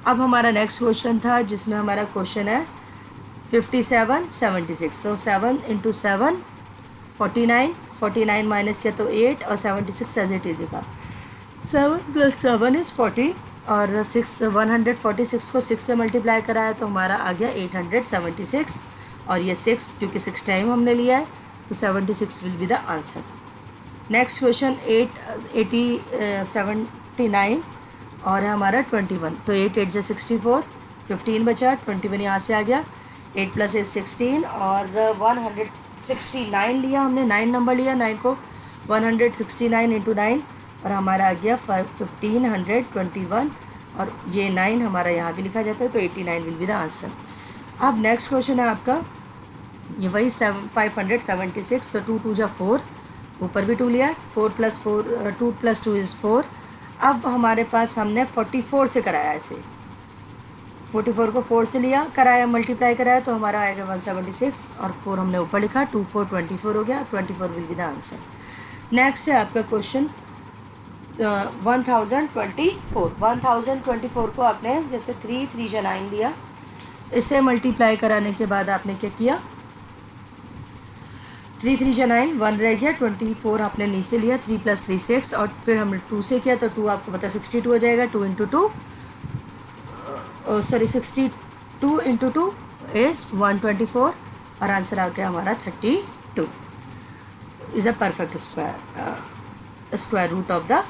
अब हमारा नेक्स्ट क्वेश्चन था जिसमें हमारा क्वेश्चन है 57 76, तो 7 × 7 49 माइनस किया तो 8 और 76 एज इट इज लिखा, 7 + 7 इज़ 40 और 146 को 6 से मल्टीप्लाई कराया तो हमारा आ गया 876 और ये 6 क्योंकि 6 टाइम हमने लिया है तो 76 will be the answer. Next question 79 और है हमारा 21, तो 8 8 जा 64, 15 बचा, 21 यहाँ से आ गया, 8 + 8 16 और 169 लिया हमने, 9 नंबर लिया, 9 को 169 × 9 और हमारा आ गया 1521 और ये 9 हमारा यहाँ भी लिखा जाता है तो 89 विल बी द आंसर। अब नेक्स्ट क्वेश्चन है आपका ये वही 576, तो 2 2 जा 4, ऊपर भी 2 लिया, 4 + 4 2 + 2 इज़ 4। अब हमारे पास हमने 44 से कराया, ऐसे 44 को 4 से लिया कराया मल्टीप्लाई कराया तो हमारा आएगा 176 और 4 हमने ऊपर लिखा, 2 4 24 हो गया, 24 will be the answer. Next है आपका क्वेश्चन 1024 को आपने जैसे 3 3 जा 9 लिया, इसे मल्टीप्लाई कराने के बाद आपने क्या किया, 3 3 जा 9, 1 रह गया, 24 आपने नीचे लिया, 3 + 3 6 और फिर हमने 2 से किया तो 2 आपको पता 62 हो जाएगा, 2 × 2 62 × 2 इज़ 124 और आंसर आ गया हमारा 32 is a perfect square root of the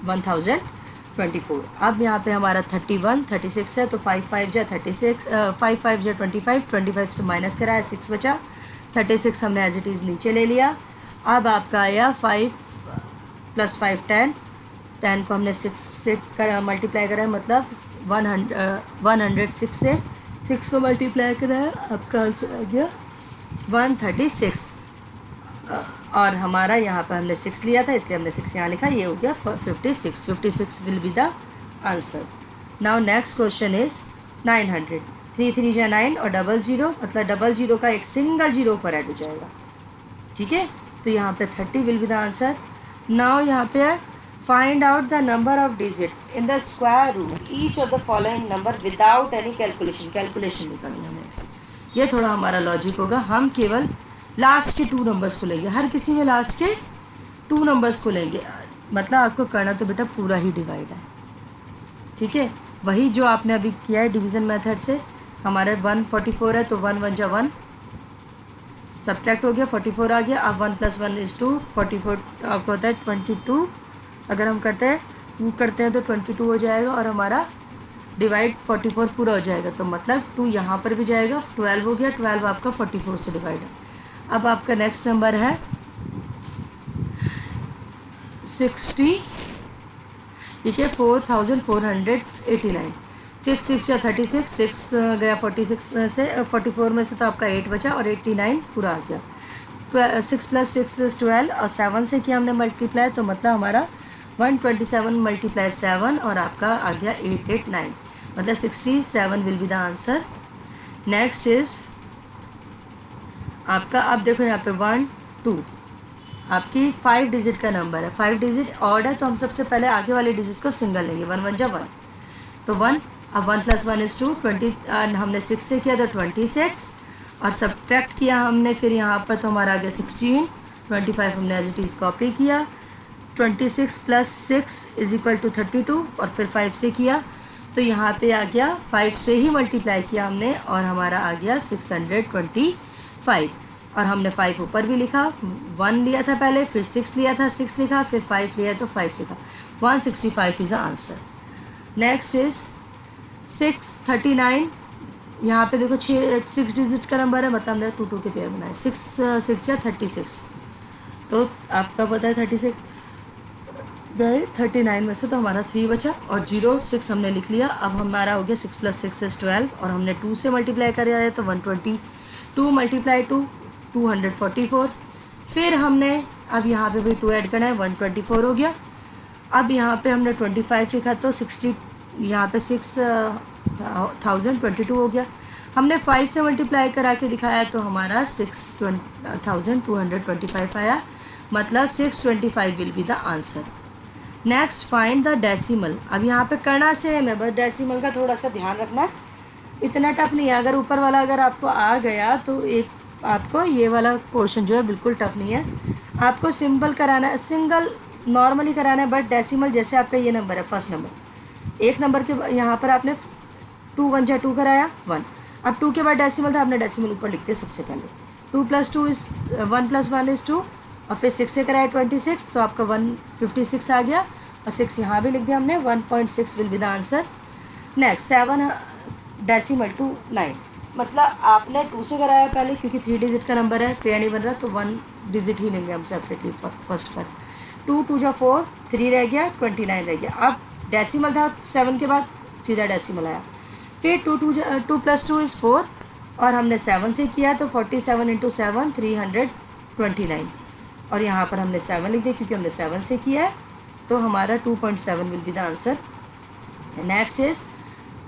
1024। अब यहाँ पे हमारा 31 36 है तो 5 5 जा 36, 5 5 जा 25 से माइनस कराया 6 बचा, 36 हमने एज इट इज़ नीचे ले लिया। अब आपका आया 5 + 5 10, 10 को हमने 6 से मल्टीप्लाई कराया, मतलब 106 से 6 को मल्टीप्लाई कराया, आपका आंसर आ गया 136 और हमारा यहाँ पर हमने 6 लिया था इसलिए हमने 6 यहाँ लिखा, ये हो गया 56. 56 will be the answer. Now next question is 900. 3 3 या 9 और 00 मतलब 00 का एक सिंगल जीरो पर ऐड हो जाएगा. ठीक है, तो यहाँ पे 30 will be the answer. Now यहाँ पे find out the number of digit in the square root each of the following number without any calculation. Calculation नहीं करनी हमें, ये थोड़ा हमारा लॉजिक होगा. हम केवल लास्ट के 2 नंबर्स को लेंगे, हर किसी में लास्ट के 2 नंबर्स को लेंगे. मतलब आपको करना तो बेटा पूरा ही डिवाइड है. ठीक है, वही जो आपने अभी किया है डिवीज़न मेथड से. हमारे 144 है तो 1 1 जा 1 सब्ट्रैक्ट हो गया, 44 आ गया. अब 1 + 1 = 2. 44 आपको होता है 22. अगर हम करते हैं तो 22 हो जाएगा और हमारा डिवाइड 44 पूरा हो जाएगा. तो मतलब 2 यहाँ पर भी जाएगा, 12 हो गया. 12 आपका 44 से डिवाइड है. अब आपका नेक्स्ट नंबर है 60. ठीक है, 4489. 6 6 या 36. 6 गया 46 में से, 44 में से तो आपका 8 बचा और 89 पूरा आ गया. 6 + 6 = 12 और 7 से किया हमने मल्टीप्लाई, तो मतलब हमारा 127 × 7 और आपका आ गया 889. मतलब 67 will be the answer. Next is आपका, अब देखो यहाँ पे 1 2 आपकी 5 डिजिट का नंबर है. 5 डिजिट ऑड है तो हम सबसे पहले आगे वाले डिजिट को सिंगल लेंगे. 1 1 जा 1 तो 1. अब 1 + 1 = 2. 20 हमने 6 से किया तो 26 और सब्ट्रैक्ट किया हमने फिर यहाँ पर, तो हमारा आ गया 16. 25 हमने एज इट इज़ कॉपी किया. 26 + 6 = 32 और फिर 5 से किया तो यहाँ पे आ गया 5 से ही मल्टीप्लाई किया हमने और हमारा आ गया 625. और हमने 5 ऊपर भी लिखा. 1 लिया था पहले, फिर 6 लिया था, 6 लिखा, फिर 5 लिया तो 5 लिखा. 165 is the answer. Next is 639. यहाँ पे देखो 6 डिजिट का नंबर है, मतलब हमने 2 2 के पेयर बनाए. 6 6 या 36 तो आपका पता है 36 गए. 39 में से तो हमारा 3 बचा और 0 6 हमने लिख लिया. अब हमारा हो गया 6 + 6 = 12 और हमने 2 से मल्टीप्लाई कर आया तो 122 × 2 244. फिर हमने अब यहाँ पे भी 2 ऐड करना है, 124 हो गया. अब यहाँ पे हमने 25 लिखा तो 60 यहाँ पे 6022 हो गया. हमने 5 से मल्टीप्लाई करा के दिखाया तो हमारा 6225 आया. मतलब 625 will be the answer. Next find the decimal. अब यहाँ पे करना सेम है, बस डेसिमल का थोड़ा सा ध्यान रखना है, इतना टफ नहीं है. अगर ऊपर वाला अगर आपको आ गया तो एक आपको ये वाला पोर्शन जो है बिल्कुल टफ नहीं है. आपको सिंपल कराना है, सिंगल नॉर्मली कराना है. बट डेसिमल जैसे आपका ये नंबर है, फर्स्ट नंबर, एक नंबर के यहाँ पर आपने 2 1 जा 2 कराया 1. अब 2 के बाद डेसिमल था, आपने डेसिमल ऊपर लिखते सबसे पहले. 2 + 2 = 1 + 1 = 2 और फिर 6 से कराया 26 तो आपका 156 आ गया और 6 यहाँ भी लिख दिया हमने. 1.6 will be the answer. Next 7 decimal to 9. मतलब आपने 2 से कराया पहले क्योंकि 3 डिजिट का नंबर है, पेयर नहीं बन रहा तो 1 डिजिट ही लेंगे हम सेपरेटली फर्स्ट पर. 2 2 जा 4 3 रह गया, 29 रह गया. अब डेसिमल था 7 के बाद, सीधा डेसिमल आया. फिर 2 + 2 = 4 और हमने 7 से किया तो 47 × 7 329 और यहाँ पर हमने 7 लिख दिया क्योंकि हमने 7 से किया है तो हमारा 2.7 will be the answer. Next is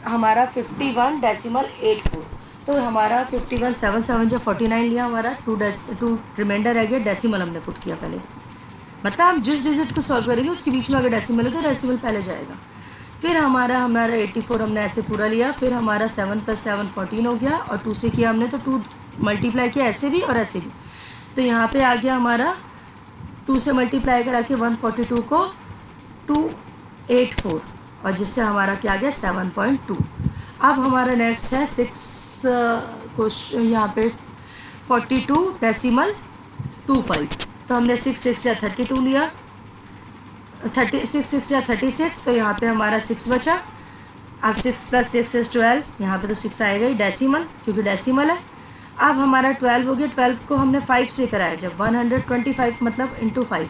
हमारा 51.84. तो हमारा 51 7 7 जो 49 लिया हमारा. 2 रिमाइंडर रह गया, डेसिमल हमने पुट किया पहले. मतलब हम जिस डिजिट को सॉल्व करेंगे उसके बीच में अगर डेसिमल है तो डेसिमल पहले जाएगा. फिर हमारा 84 हमने ऐसे पूरा लिया. फिर हमारा 7 + 7 14 हो गया और 2 से किया हमने तो 2 मल्टीप्लाई किया ऐसे भी और ऐसे भी. तो यहाँ पे आ गया हमारा 2 से मल्टीप्लाई करा के 142 को 284 और जिससे हमारा क्या आ गया 7.2. अब हमारा नेक्स्ट है 6 क्वेश्चन यहाँ पे 42.25. तो हमने 6 6 या 32 लिया, 36 6 या 36 तो यहाँ पे हमारा 6 बचा. अब 6 + 6 = 12. यहाँ पे तो 6 आएगा ही डेसिमल क्योंकि डेसिमल है. अब हमारा 12 हो गया. 12 को हमने 5 से कराया जब 125 मतलब × 5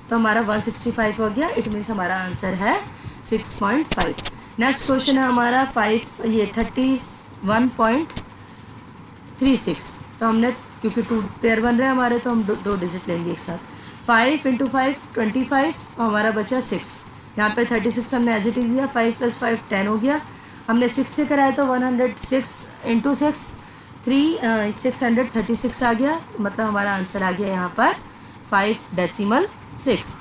तो हमारा 165 हो गया. इट मीन्स हमारा आंसर है 6.5. नेक्स्ट क्वेश्चन है हमारा 31.36. तो हमने क्योंकि 2 पेयर बन रहे हैं हमारे, तो हम दो डिजिट लेंगे एक साथ। 5 × 5 25 और हमारा बचा 6। यहाँ पे 36 हमने एज इट इज दिया, 5 + 5 10 हो गया। हमने 6 से कराया तो 106 × 6 636 आ गया, मतलब हमारा आंसर आ गया यहाँ पर 5.6।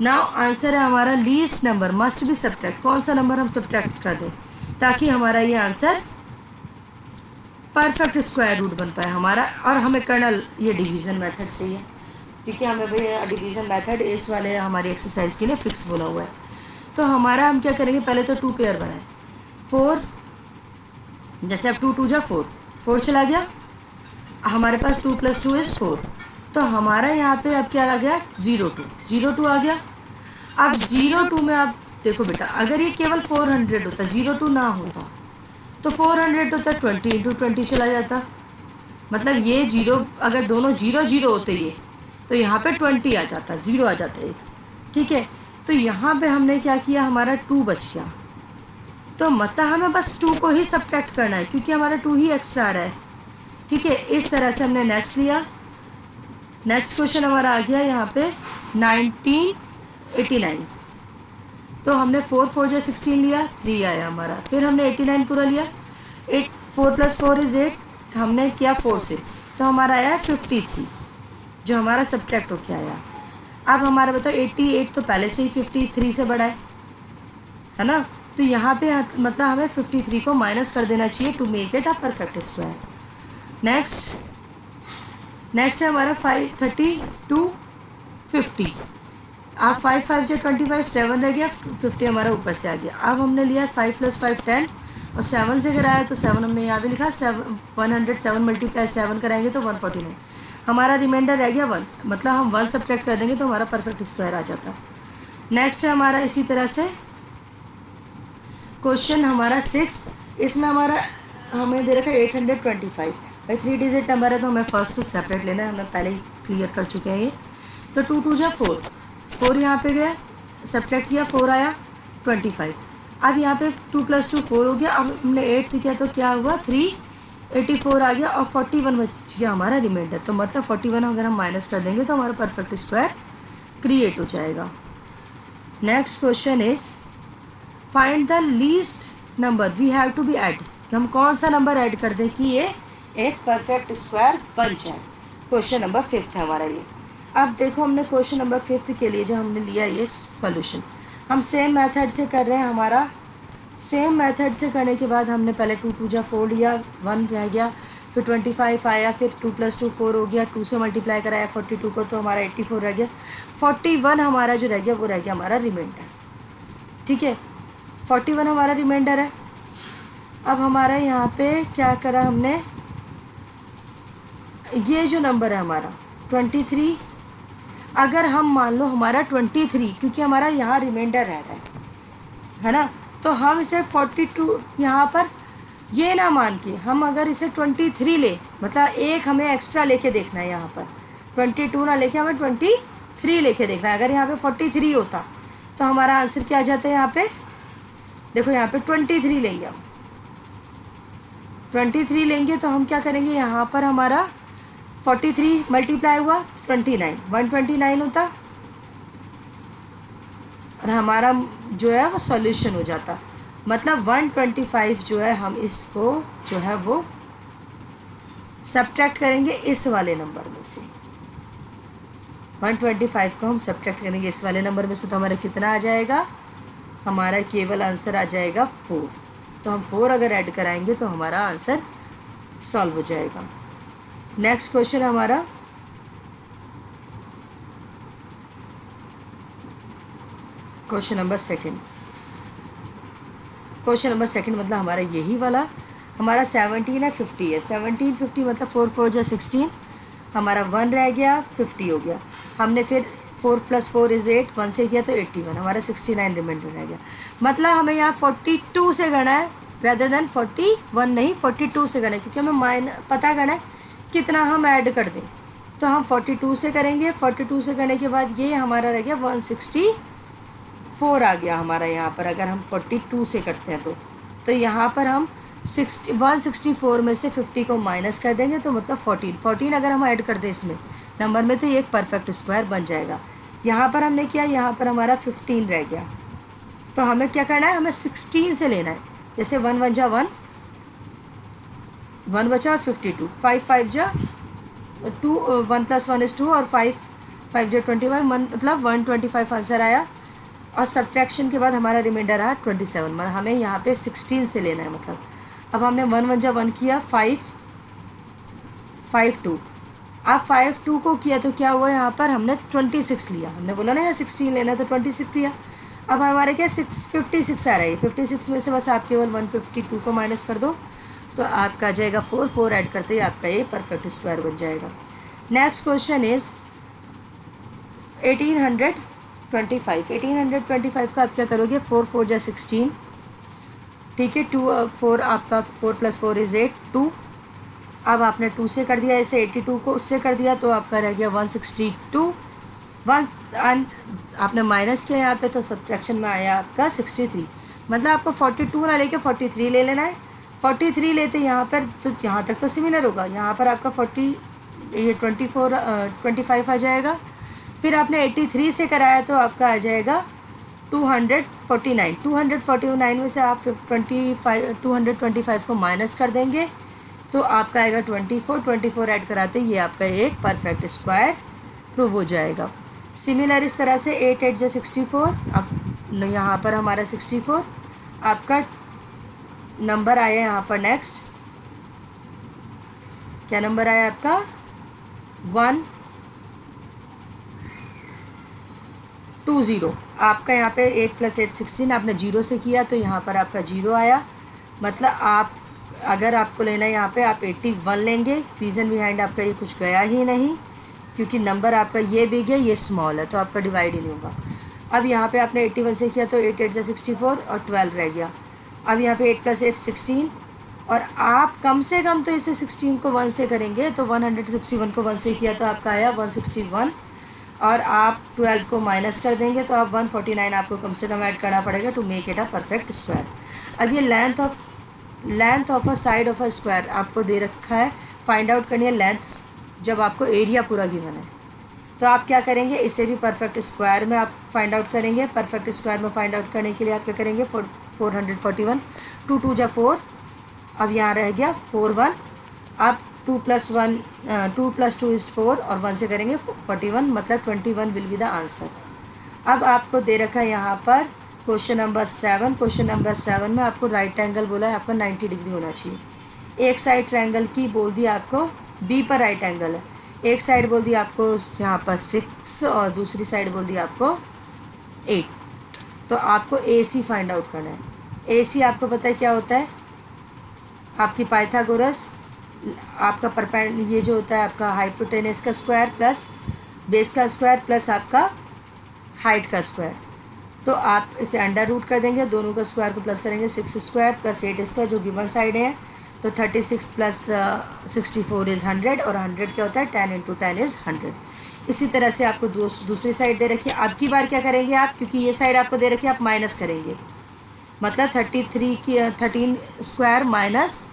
नाउ आंसर है हमारा least number must be subtract. कौन सा नंबर हम सब्ट्रैक्ट कर दें ताकि हमारा ये आंसर परफेक्ट स्क्वायर रूट बन पाए हमारा। और हमें करना ये डिवीज़न मेथड से ही है, क्योंकि हमें भाई डिवीज़न मेथड इस वाले हमारी एक्सरसाइज के लिए फिक्स बोला हुआ है। तो हमारा हम क्या करेंगे, पहले तो 2 पेयर बनाए। 4 जैसे अब 2 × 2 = 4, 4 चला गया, हमारे पास 2 + 2 = 4। तो हमारा यहाँ पे अब क्या आ गया 02 आ गया। अब 02 में आप देखो बेटा, अगर ये केवल 400 होता, 02 ना होता तो 400 होता 20 × 20 चला जाता, मतलब ये 0 अगर दोनों 0 होते ये, तो यहाँ पे 20 आ जाता, 0 आ जाता है, ठीक है। तो यहाँ पे हमने क्या किया, हमारा 2 बच गया, तो मतलब हमें बस 2 को ही सब्ट्रैक्ट करना है क्योंकि हमारा 2 ही एक्स्ट्रा आ रहा है, ठीक है। इस तरह से हमने नेक्स्ट लिया। नेक्स्ट क्वेश्चन हमारा आ गया यहाँ पे 1989। तो हमने 4 × 4 = 16 लिया, 3 आया हमारा। फिर हमने 89 पूरा लिया, 4 + 4 = 8, हमने किया 4 से, तो हमारा आया 53 जो हमारा सब्ट्रैक्ट होके आया। अब हमारा बताओ 88 तो पहले से ही 53 से बड़ा है ना, तो यहाँ पे मतलब हमें 53 को माइनस कर देना चाहिए to make it a perfect square. Next है हमारा 32 50। अब 5 × 5 = 25, 7 रह गया, 50 हमारा ऊपर से आ गया। अब हमने लिया 5 + 5 10 और 7 से कराया तो 7 हमने यहाँ पे लिखा, 107 × 7 कराएंगे तो 149, हमारा रिमाइंडर रह गया 1, मतलब हम 1 सब्ट्रैक्ट कर देंगे तो हमारा परफेक्ट स्क्वायर आ जाता। नेक्स्ट है हमारा इसी तरह से क्वेश्चन हमारा 6, इसमें हमारा हमें दे रखा है 825। भाई 3 डिजिट नंबर है तो हमें फर्स्ट तो सेपरेट लेना है, हमें पहले ही क्लियर कर चुके हैं ये। तो 2 × 2 = 4, 4 यहाँ पे गया, सब्ट्रैक्ट किया, 4 आया 25। अब यहाँ पे 2 + 2 4 हो गया। अब हमने 8 से किया तो क्या हुआ 384 आ गया और 41 बच गया हमारा रिमाइंडर। तो मतलब 41 अगर हम माइनस कर देंगे तो हमारा परफेक्ट स्क्वायर क्रिएट हो जाएगा। Next question is find the least number we have to be add. हम कौन सा नंबर ऐड कर दें कि ये एक परफेक्ट स्क्वायर बन जाए। क्वेश्चन नंबर 5 है हमारा ये। अब देखो हमने क्वेश्चन नंबर 5 के लिए जो हमने लिया ये सॉल्यूशन, हम सेम मेथड से कर रहे हैं। हमारा सेम मेथड से करने के बाद हमने पहले 2 × 2 = 4 लिया, 1 रह गया, फिर 25 आया, फिर 2 + 2 4 हो गया, 2 से मल्टीप्लाई कराया 42 को तो हमारा 84 रह गया। 41 हमारा जो रह गया वो रह गया हमारा रिमाइंडर, ठीक है। 41 हमारा रिमाइंडर है। अब हमारा यहाँ पे क्या करा हमने, ये जो नंबर है हमारा 23, अगर हम मान लो हमारा 23, क्योंकि हमारा यहाँ रिमाइंडर रह रहा है ना, तो हम इसे 42 यहाँ पर ये ना मान के हम अगर इसे 23 ले, मतलब एक हमें एक्स्ट्रा लेके देखना है, यहाँ पर 22 ना लेके हमें 23 लेके देखना है। अगर यहाँ पे 43 होता तो हमारा आंसर क्या आ जाता है, यहाँ पे देखो यहाँ पे 23 लेंगे, हम 23 लेंगे तो हम क्या करेंगे, यहाँ पर हमारा 43 मल्टीप्लाई हुआ 29, 129 होता और हमारा जो है वो सॉल्यूशन हो जाता। मतलब 125 जो है हम इसको जो है वो सब्ट्रैक्ट करेंगे इस वाले नंबर में से। 125 को हम सब्ट्रैक्ट करेंगे इस वाले नंबर में से, तो हमारा कितना आ जाएगा, हमारा केवल आंसर आ जाएगा 4। तो हम 4 अगर ऐड कराएंगे तो हमारा आंसर सॉल्व हो जाएगा। नेक्स्ट क्वेश्चन हमारा क्वेश्चन नंबर 2। क्वेश्चन नंबर 2 मतलब हमारा यही वाला, हमारा 17 है 50 है। 17 50 मतलब 4 × 4 = 16, हमारा 1 रह गया 50 हो गया। हमने फिर 4 + 4 = 8, 1 से किया तो 81, हमारा 69 रिमाइंडर रह गया। मतलब हमें यहाँ 42 से गणना है रेदर देन 41 नहीं, 42 से गणना है, क्योंकि हमें पता करना है कितना हम ऐड कर दें। तो हम 42 से करेंगे, 42 से करने के बाद ये हमारा रह गया 164 आ गया हमारा यहाँ पर, अगर हम 42 से करते हैं तो यहाँ पर हम 164 में से 50 को माइनस कर देंगे तो मतलब 14 अगर हम ऐड कर दें इसमें नंबर में तो ये एक परफेक्ट स्क्वायर बन जाएगा। यहाँ पर हमने किया, यहाँ पर हमारा 15 रह गया, तो हमें क्या करना है, हमें 16 से लेना है। जैसे 1 1 जा 1, 1 बचा और 52, 5 5 जा 2, 1 + 1 = 2 और 5 5 जा 25, मतलब 125 आंसर आया। और सब्ट्रैक्शन के बाद हमारा रिमाइंडर आया 27, मतलब हमें यहाँ पे 16 से लेना है। मतलब अब हमने 1 1 जा 1 किया, 5 5 2, अब 5 2 को किया तो क्या हुआ, यहाँ पर हमने 26 लिया। हमने बोला ना यहाँ 16 लेना है तो 26 लिया। अब हमारे क्या 56 आ रहा है, 56 में से बस आप केवल 152 को माइनस कर दो तो आपका आ जाएगा 4, 4 ऐड करते ही आपका ये परफेक्ट स्क्वायर बन जाएगा। Next question is 1825। 1825 का आप क्या करोगे, 4 4 जा 16, ठीक है, 2 4 आपका 4 + 4 = 8, 2। अब आपने 2 से कर दिया, ऐसे 82 को उससे कर दिया तो आपका रह गया 162। आपने माइनस किया यहाँ पे तो सब्ट्रैक्शन में आया आपका 63, मतलब आपको 42 ना लेके 43 ले लेना है। 43 लेते यहाँ पर तो यहाँ तक तो सिमिलर होगा, यहाँ पर आपका 25 आ जाएगा। फिर आपने 83 से कराया तो आपका आ जाएगा 249। 249 में से आप 225 को माइनस कर देंगे तो आपका आएगा 24। 24 ऐड कराते ये आपका एक परफेक्ट स्क्वायर प्रूव हो जाएगा। सिमिलर इस तरह से 8 8 जा 64, अब यहाँ पर हमारा 64 आपका नंबर आया। यहाँ पर नेक्स्ट क्या नंबर आया आपका 120। आपका यहाँ पे 8 + 8 16, आपने 0 से किया तो यहाँ पर आपका 0 आया। मतलब आप अगर आपको लेना है यहाँ पे आप 81 लेंगे। रीज़न बिहाइंड आपका ये कुछ गया ही नहीं क्योंकि नंबर आपका ये बिग है ये स्मॉल है तो आपका डिवाइड ही नहीं होगा। अब यहाँ पे आपने 81 से किया तो 8 8 जा 64 और 12 रह गया। अब यहाँ पे 8 + 8 16 और आप कम से कम तो इसे 16 को 1 से करेंगे तो 161 को 1 से किया तो आपका आया 161 और आप 12 को माइनस कर देंगे तो आप 149 आपको कम से कम ऐड करना पड़ेगा to make it a perfect square. अब ये length of a side of a square आपको दे रखा है, फाइंड आउट करनी है लेंथ जब आपको एरिया पूरा गिवन है। तो आप क्या करेंगे, इसे भी परफेक्ट स्क्वायर में आप फाइंड आउट करेंगे। परफेक्ट स्क्वायर में फाइंड आउट करने के लिए आप क्या करेंगे 441, 2 2 जा 4, अब यहाँ रह गया 4 1, अब 2 + 2 = 4 और 1 से करेंगे 41, मतलब 21 विल बी द आंसर। अब आपको दे रखा है यहाँ पर क्वेश्चन नंबर 7। क्वेश्चन नंबर 7 में आपको राइट एंगल बोला है, आपका 90 डिग्री होना चाहिए। एक साइड ट्रायंगल की बोल दी आपको बी पर राइट एंगल है, एक साइड बोल दी आपको यहाँ पर 6 और दूसरी साइड बोल दी आपको 8। तो आपको ए सी फाइंड आउट करना है। ए सी आपको पता है क्या होता है, आपकी पाइथागोरस आपका ये जो होता है आपका हाइपोटेनस का स्क्वायर प्लस बेस का स्क्वायर प्लस आपका हाइट का स्क्वायर। तो आप इसे अंडर रूट कर देंगे, दोनों का स्क्वायर को प्लस करेंगे 6 स्क्वायर प्लस 8 स्क्वायर जो गिवन साइड है तो 36 + 64 = 100 और 100 क्या होता है 10 × 10 = 100। इसी तरह से आपको दूसरी साइड दे रखी है। अब की बार क्या करेंगे आप, क्योंकि ये साइड आपको दे रखी है आप माइनस करेंगे, मतलब 13 स्क्वायर माइनस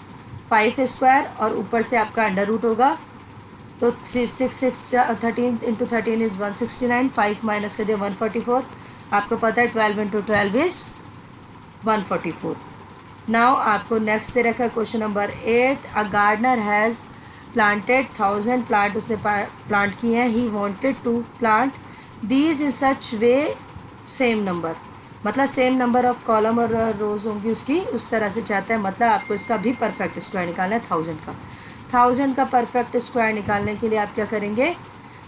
5 स्क्वायर और ऊपर से आपका अंडर रूट होगा तो 13 × 13 = 169, 5 माइनस कर दिया 144। आपको पता है 12 × 12 = 144। नाउ आपको नेक्स्ट दे रखा है question number 8। A gardener has planted 1000 plant, उसने प्लांट किए हैं। He wanted to plant these in such way same number, मतलब सेम नंबर ऑफ कॉलम और रोज होंगी उसकी, उस तरह से चाहता है। मतलब आपको इसका भी परफेक्ट स्क्वायर निकालना है 1000 का परफेक्ट स्क्वायर निकालने के लिए आप क्या करेंगे,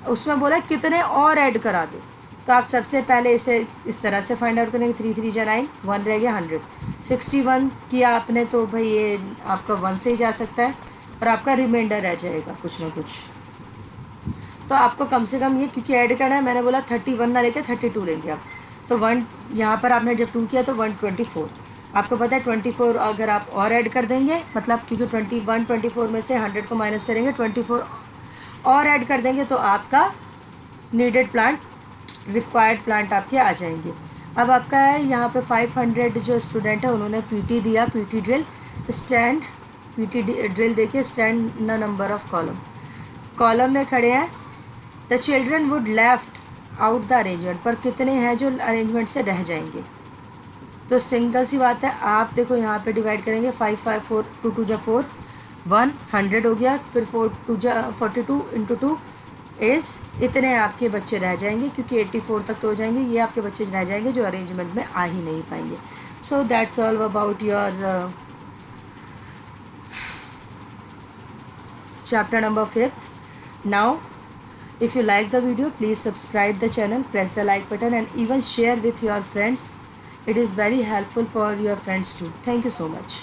उसमें बोला कितने और ऐड करा दे तो आप सबसे पहले इसे इस तरह से फाइंड आउट करेंगे 3 3 जा 9, 1 रह गया 100। 61 किया आपने तो भाई ये आपका 1 से ही जा सकता है और आपका रिमाइंडर रह जाएगा कुछ ना कुछ। तो आपको कम से कम ये क्योंकि ऐड करना है मैंने बोला 31 ना लेके 32 लेंगे आप। तो 1 यहाँ पर आपने जब 2 किया तो 124। आपको पता है 24 अगर आप और ऐड कर देंगे, मतलब क्योंकि 24 में से 100 को माइनस करेंगे 24 और ऐड कर देंगे तो आपका नीडेड प्लांट रिक्वायर्ड प्लांट आपके आ जाएंगे। अब आपका है यहाँ पे 500 जो स्टूडेंट है उन्होंने पीटी दिया, PT drill stand PT drill देखिए, स्टैंड न नंबर ऑफ कॉलम, कॉलम में खड़े हैं। The children would left out the arrangement, पर कितने हैं जो अरेंजमेंट से रह जाएंगे। तो सिंगल सी बात है, आप देखो यहाँ पे डिवाइड करेंगे 5 5 4 2 2 जा 4 100 हो गया, फिर 4 2 जा 42 इंटू 2 इज़ इतने आपके बच्चे रह जाएंगे, क्योंकि 84 तक तो हो जाएंगे, ये आपके बच्चे रह जाएंगे जो अरेंजमेंट में आ ही नहीं पाएंगे। So that's all about your chapter number 5th. Now if you like the video, please subscribe the channel, press the like button and even share with your friends. It is very helpful for your friends too. Thank you so much.